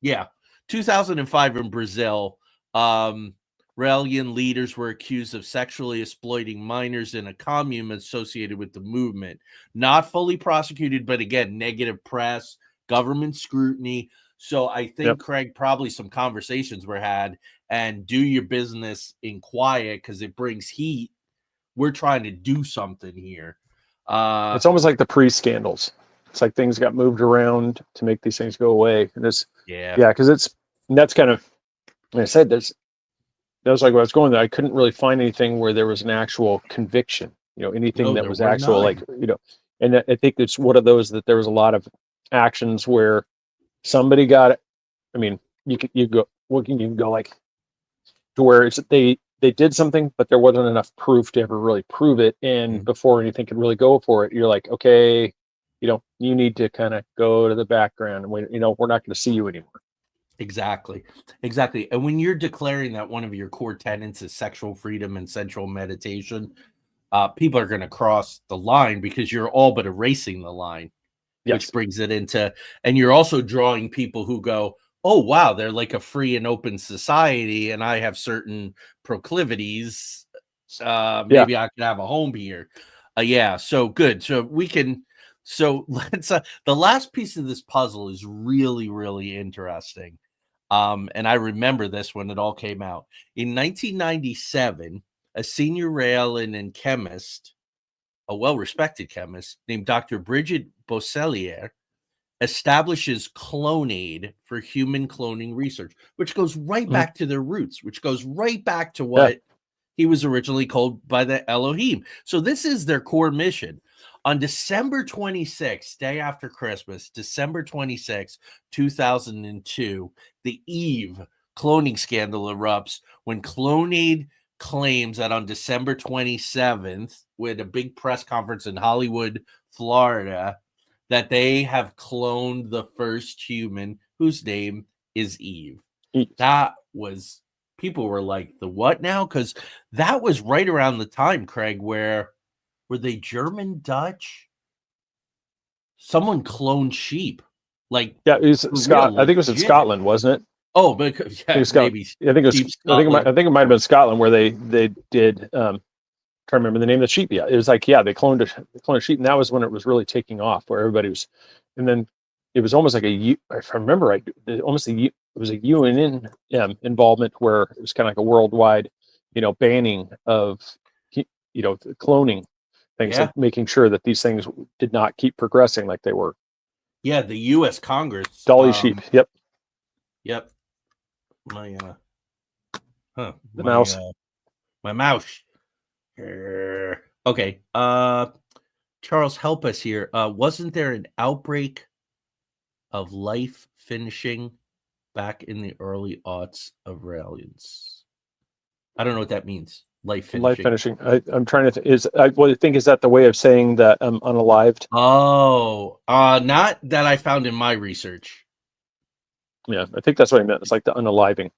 Yeah. 2005 in Brazil, Raelian leaders were accused of sexually exploiting minors in a commune associated with the movement. Not fully prosecuted, but again, negative press, government scrutiny. So I think, Craig, probably some conversations were had, and do your business in quiet because it brings heat. We're trying to do something here. It's almost like the pre-scandals. It's like things got moved around to make these things go away. And because that's kind of, like I said, that was like what I was going there. I couldn't really find anything where there was an actual conviction, anything that was actual, and I think it's one of those that there was a lot of actions where somebody got it. I mean, you can go like to where it's they did something, but there wasn't enough proof to ever really prove it. And before anything could really go for it, you're like, okay, you need to kind of go to the background. And we're not going to see you anymore. Exactly. And when you're declaring that one of your core tenets is sexual freedom and sensual meditation, people are going to cross the line because you're all but erasing the line, Yes. which brings it into, and you're also drawing people who go, oh, wow, they're like a free and open society, and I have certain proclivities. Maybe I could have a home here. Yeah, so good. So we can, so let's, the last piece of this puzzle is really, really interesting. And I remember this when it all came out. In 1997, a senior Rael and chemist, a well-respected chemist named Dr. Bridget Bosselier, establishes Clonaid for human cloning research, which goes right back to their roots, which goes right back to what he was originally called by the Elohim. So this is their core mission. On December 26th, day after Christmas, December 26, 2002, the Eve cloning scandal erupts when Clonaid claims that on December 27th, with a big press conference in Hollywood, Florida, that they have cloned the first human whose name is Eve. That was, people were like, the what now? Because that was right around the time, Craig, where were they German, Dutch? Someone cloned sheep. Like, it was Scott. I think it was in Scotland, wasn't it? Oh, but maybe. I think it was. I think it might have been Scotland where they did. Trying to remember the name of the sheep. Yeah, it was like, they cloned a sheep, and that was when it was really taking off, where everybody was, and then it was almost like if I remember right, it was a UN involvement where it was kind of like a worldwide, banning of, cloning things, like making sure that these things did not keep progressing like they were. Yeah, the U.S. Congress. Dolly sheep. Yep. My mouse. My mouse. Okay. Charles, help us here. Wasn't there an outbreak of life finishing back in the early aughts of Raelians? I don't know what that means. Life finishing. I'm trying to is that the way of saying that unalived? Oh, not that I found in my research. Yeah, I think that's what I meant. It's like the unaliving.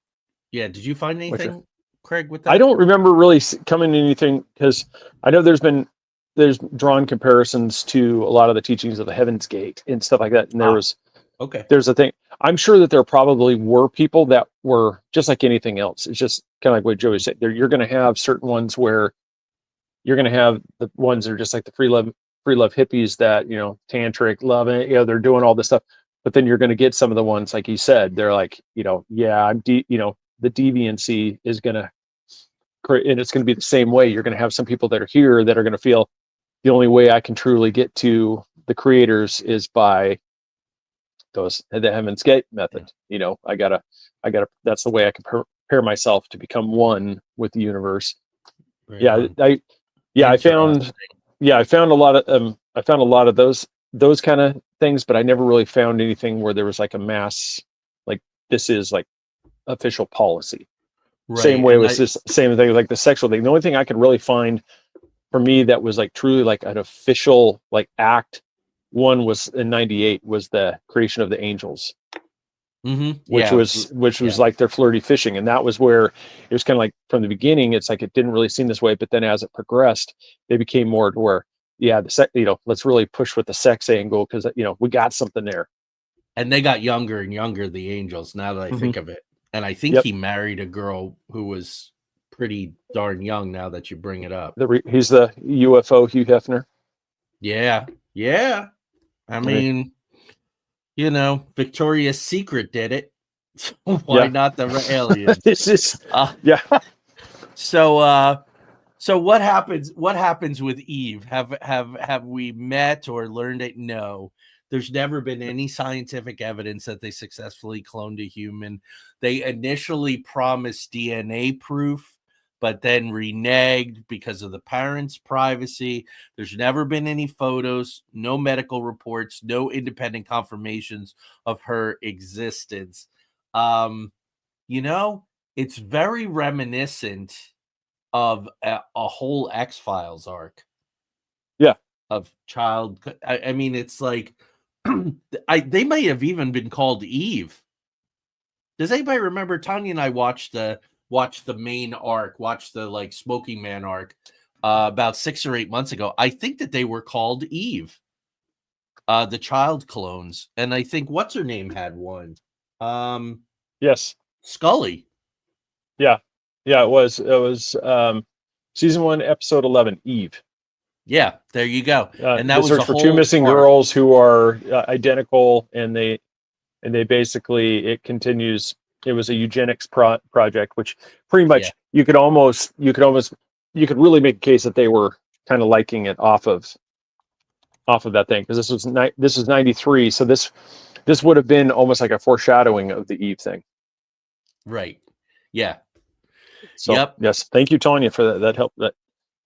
Yeah. Did you find anything, Craig, with that? I don't remember really coming to anything, because I know there's drawn comparisons to a lot of the teachings of the Heaven's Gate and stuff like that. And there's a thing. I'm sure that there probably were people that were just like anything else. It's just kind of like what Joey said. You're going to have certain ones where you're going to have the ones that are just like the free love hippies that, tantric love it, they're doing all this stuff. But then you're going to get some of the ones, like you said, they're like, the deviancy is going to create, and it's going to be the same way. You're going to have some people that are here that are going to feel the only way I can truly get to the creators is by the Heaven's Gate method. I gotta, that's the way I can prepare myself to become one with the universe. I found a lot of those kind of things, but I never really found anything where there was like a mass, like this is like official policy. Right. Same way with this same thing, like the sexual thing. The only thing I could really find for me that was like truly like an official like act one was in 98 was the creation of the angels. Which was like their flirty fishing. And that was where it was kind of like from the beginning, it's like it didn't really seem this way, but then as it progressed, they became more to where, let's really push with the sex angle, because we got something there. And they got younger and younger, the angels, now that I think of it. And I think he married a girl who was pretty darn young, now that you bring it up. He's the UFO Hugh Hefner. Yeah. I mean, Victoria's Secret did it. Why not the aliens? This is So what happens? What happens with Eve? Have we met or learned it? No. There's never been any scientific evidence that they successfully cloned a human. They initially promised DNA proof but then reneged because of the parents' privacy. There's never been any photos, no medical reports, no independent confirmations of her existence. You know, it's very reminiscent of a whole X-Files arc. Yeah. Of child. I mean, it's like they might have even been called Eve. Does anybody remember? Tanya and I watched the main arc, watched the like Smoking Man arc about 6 or 8 months ago. I think that they were called Eve, the child clones, and I think what's her name had one. Yes. Scully. Yeah. It was season 1, episode 11, Eve. Yeah, there you go. And that they was search a for 2 whole missing arc. girls who are identical, and they basically, it continues. It was a eugenics project, which pretty much you could really make a case that they were kind of liking it off of that thing, because this was 93, so this would have been almost like a foreshadowing of the Eve thing. Right. Yeah. So yes, thank you, Tanya, for that. That helped. That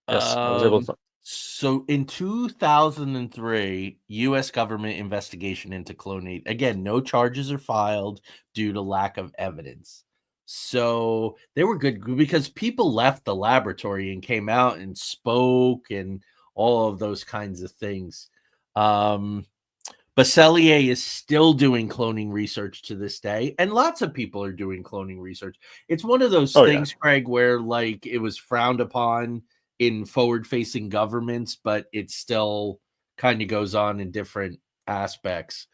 yes, I was able to. So in 2003, U.S. government investigation into cloning. Again, no charges are filed due to lack of evidence. So they were good because people left the laboratory and came out and spoke and all of those kinds of things. Basselier is still doing cloning research to this day, and lots of people are doing cloning research. It's one of those things, Craig, where like it was frowned upon in forward-facing governments, but it still kind of goes on in different aspects.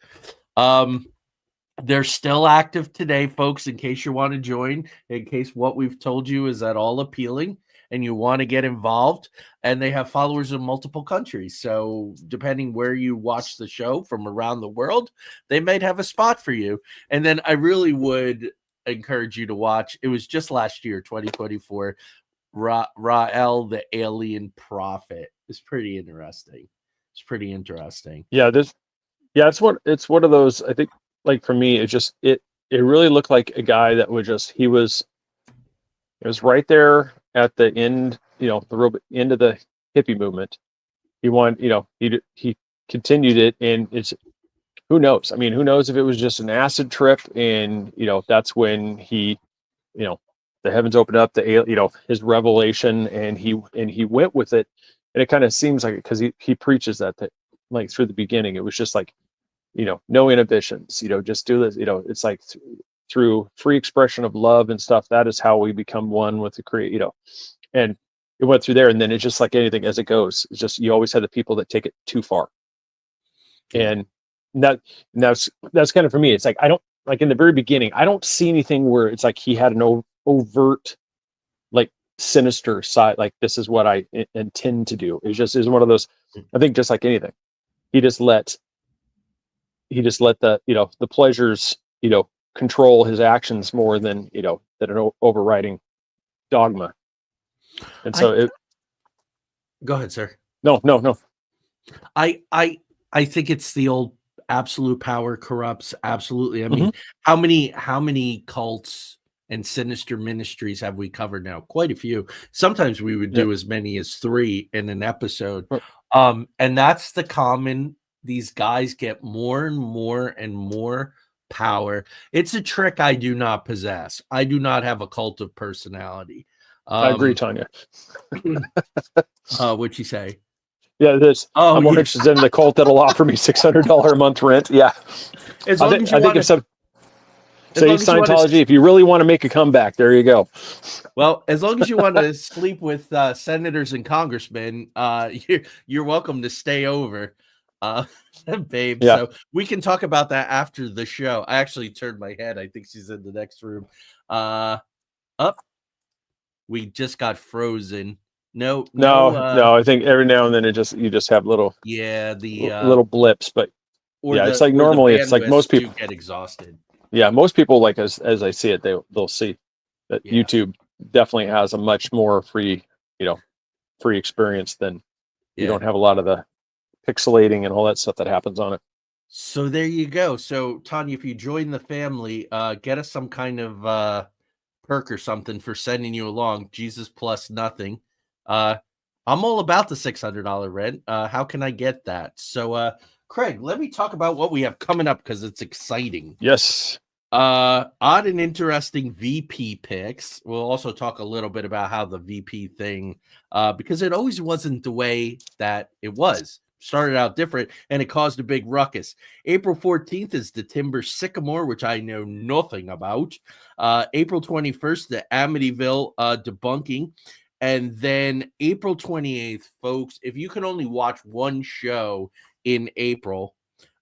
They're still active today, folks, in case you want to join, in case what we've told you is at all appealing and you want to get involved. And they have followers in multiple countries. So depending where you watch the show from around the world, they might have a spot for you. And then I really would encourage you to watch. It was just last year, 2024. Rael, the Alien Prophet. It's pretty interesting. Yeah, it's one of those, I think, like for me, it really looked like a guy that would just, it was right there at the end, the real end of the hippie movement. He continued it, and it's, who knows? I mean, who knows if it was just an acid trip, and that's when he, the heavens opened up, his revelation, and he went with it. And it kind of seems like it, because he preaches that like through the beginning, it was just like, no inhibitions, just do this, it's like through free expression of love and stuff, that is how we become one with the creator, and it went through there. And then it's just like anything, as it goes, it's just, you always have the people that take it too far. And that's kind of, for me, it's like, I don't, like in the very beginning, I don't see anything where it's like he had an overt, like, sinister side, like, this is what I intend to do. It just is one of those, I think, just like anything, he just let the, the pleasures, control his actions more than, than an overriding dogma. And so go ahead, sir. No. I think it's the old absolute power corrupts. Absolutely. I mean, how many cults and sinister ministries have we covered now? Quite a few. Sometimes we would do as many as 3 in an episode. And that's the common, these guys get more and more and more power. It's a trick I do not possess. I do not have a cult of personality. I agree, Tanya. What'd you say? Yeah, I'm more interested in the cult that'll offer me $600 a month rent. Yeah. As long as you want to say Scientology, if you really want to make a comeback, there you go. Well, as long as you want to sleep with senators and congressmen, you're welcome to stay over, babe. Yeah. So we can talk about that after the show. I actually turned my head. I think she's in the next room. Up. We just got frozen. No. I think every now and then you just have little little blips, but it's like normally it's like most people get exhausted. Yeah, most people, like as I see it, they'll see that YouTube definitely has a much more free experience than you don't have a lot of the pixelating and all that stuff that happens on it. So there you go. So Tanya, if you join the family, get us some kind of perk or something for sending you along. Jesus plus nothing. I'm all about the $600 rent. How can I get that? So, Craig, let me talk about what we have coming up because it's exciting. Yes. Odd and interesting VP picks. We'll also talk a little bit about how the VP thing, because it always wasn't the way that it was. Started out different, and it caused a big ruckus. April 14th is the Timber Sycamore, which I know nothing about. April 21st, the Amityville debunking. And then April 28th, folks, if you can only watch one show in April,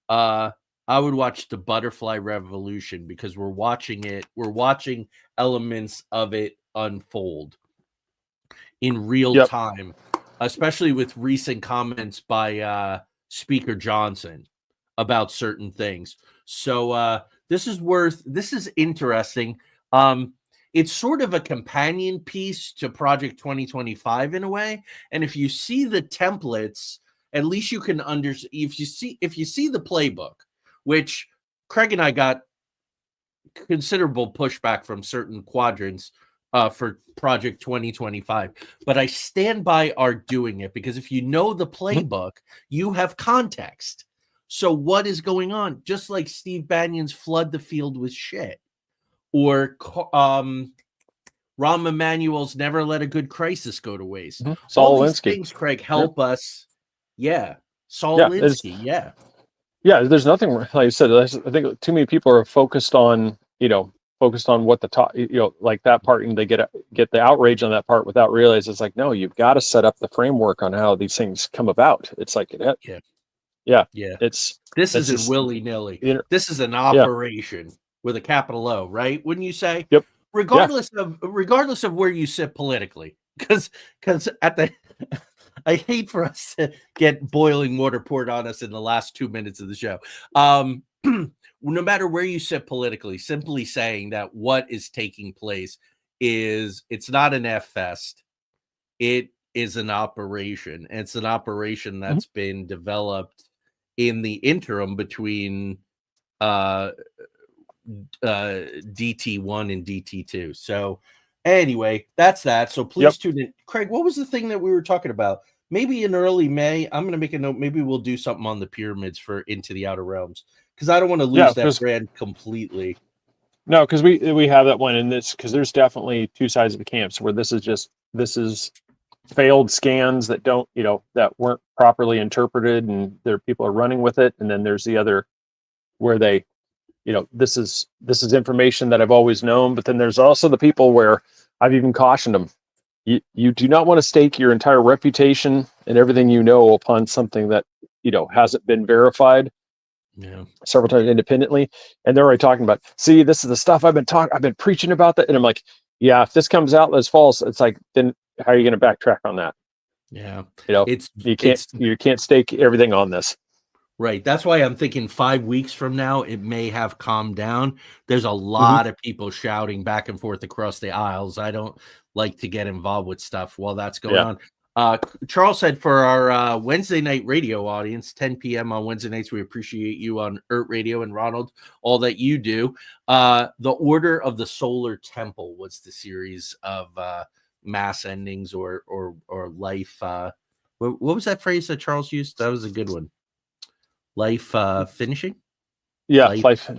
I would watch the Butterfly Revolution because we're watching elements of it unfold in real time, especially with recent comments by Speaker Johnson about certain things. So this is interesting. It's sort of a companion piece to Project 2025 in a way. And if you see the templates, at least you can understand. If you see the playbook, which Craig and I got considerable pushback from certain quadrants for Project 2025. But I stand by our doing it because if you know the playbook, you have context. So what is going on? Just like Steve Bannon's flood the field with shit. Or Rahm Emanuel's never let a good crisis go to waste. Saul All these Alinsky. things, Craig, help us. Yeah. Saul Alinsky, yeah. Yeah, there's nothing like I said. I think too many people are focused on what the top, like that part, and they get the outrage on that part without realizing it's like, no, you've got to set up the framework on how these things come about. It's like, yeah. This isn't willy nilly. This is an operation with a capital O, right? Wouldn't you say? Yep. Regardless of where you sit politically, because at the I hate for us to get boiling water poured on us in the last 2 minutes of the show. No matter where you sit politically, simply saying that what is taking place it's not an F fest. It is an operation. And it's an operation that's been developed in the interim between DT1 and DT2. So anyway, that's that. So please tune in. Craig, what was the thing that we were talking about? Maybe in early May, I'm going to make a note. Maybe we'll do something on the pyramids for Into the Outer Realms because I don't want to lose that brand completely. No, because we have that one in this because there's definitely two sides of the camps where this is failed scans that don't that weren't properly interpreted and people are running with it, and then there's the other where they this is information that I've always known, but then there's also the people where I've even cautioned them. You do not want to stake your entire reputation and everything upon something that hasn't been verified several times independently. And they're already talking about, see, this is the stuff I've been preaching about that. And I'm like, yeah, if this comes out as false, it's like, then how are you going to backtrack on that? Yeah. You can't stake everything on this. Right. That's why I'm thinking 5 weeks from now, it may have calmed down. There's a lot of people shouting back and forth across the aisles. I don't like to get involved with stuff while that's going on. Charles said for our Wednesday night radio audience, 10 p.m. on Wednesday nights, we appreciate you on ERT Radio and Ronald, all that you do. The Order of the Solar Temple was the series of mass endings or life. What was that phrase that Charles used? That was a good one. Life finishing? Life.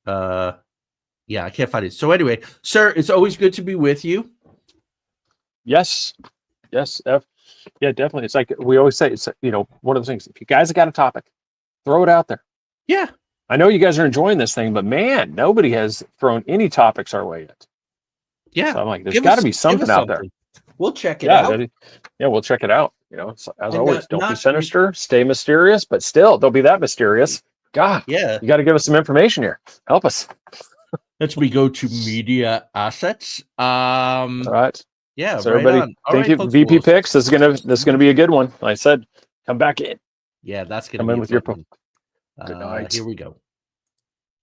I can't find it. So anyway, sir, it's always good to be with you. Yes, definitely. It's like we always say, it's one of the things, if you guys have got a topic, throw it out there. Yeah. I know you guys are enjoying this thing, but man, nobody has thrown any topics our way yet. Yeah. So I'm like, there's got to be something out there. We'll check it out. We'll check it out. As always, don't be sinister, stay mysterious, but still, don't be that mysterious. God, you got to give us some information here. Help us. Let's go to media assets. All right. Yeah. So everybody, thank you. Folks, VP picks. This is gonna be a good one. Like I said, come back in. Yeah, that's gonna come in with your. Good night. Here we go.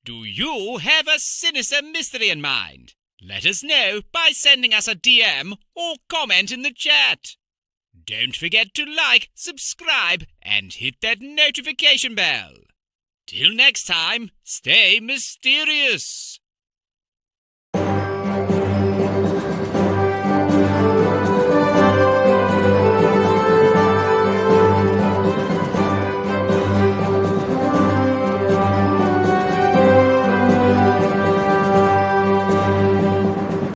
Do you have a sinister mystery in mind? Let us know by sending us a DM or comment in the chat. Don't forget to like, subscribe, and hit that notification bell. Till next time, stay mysterious.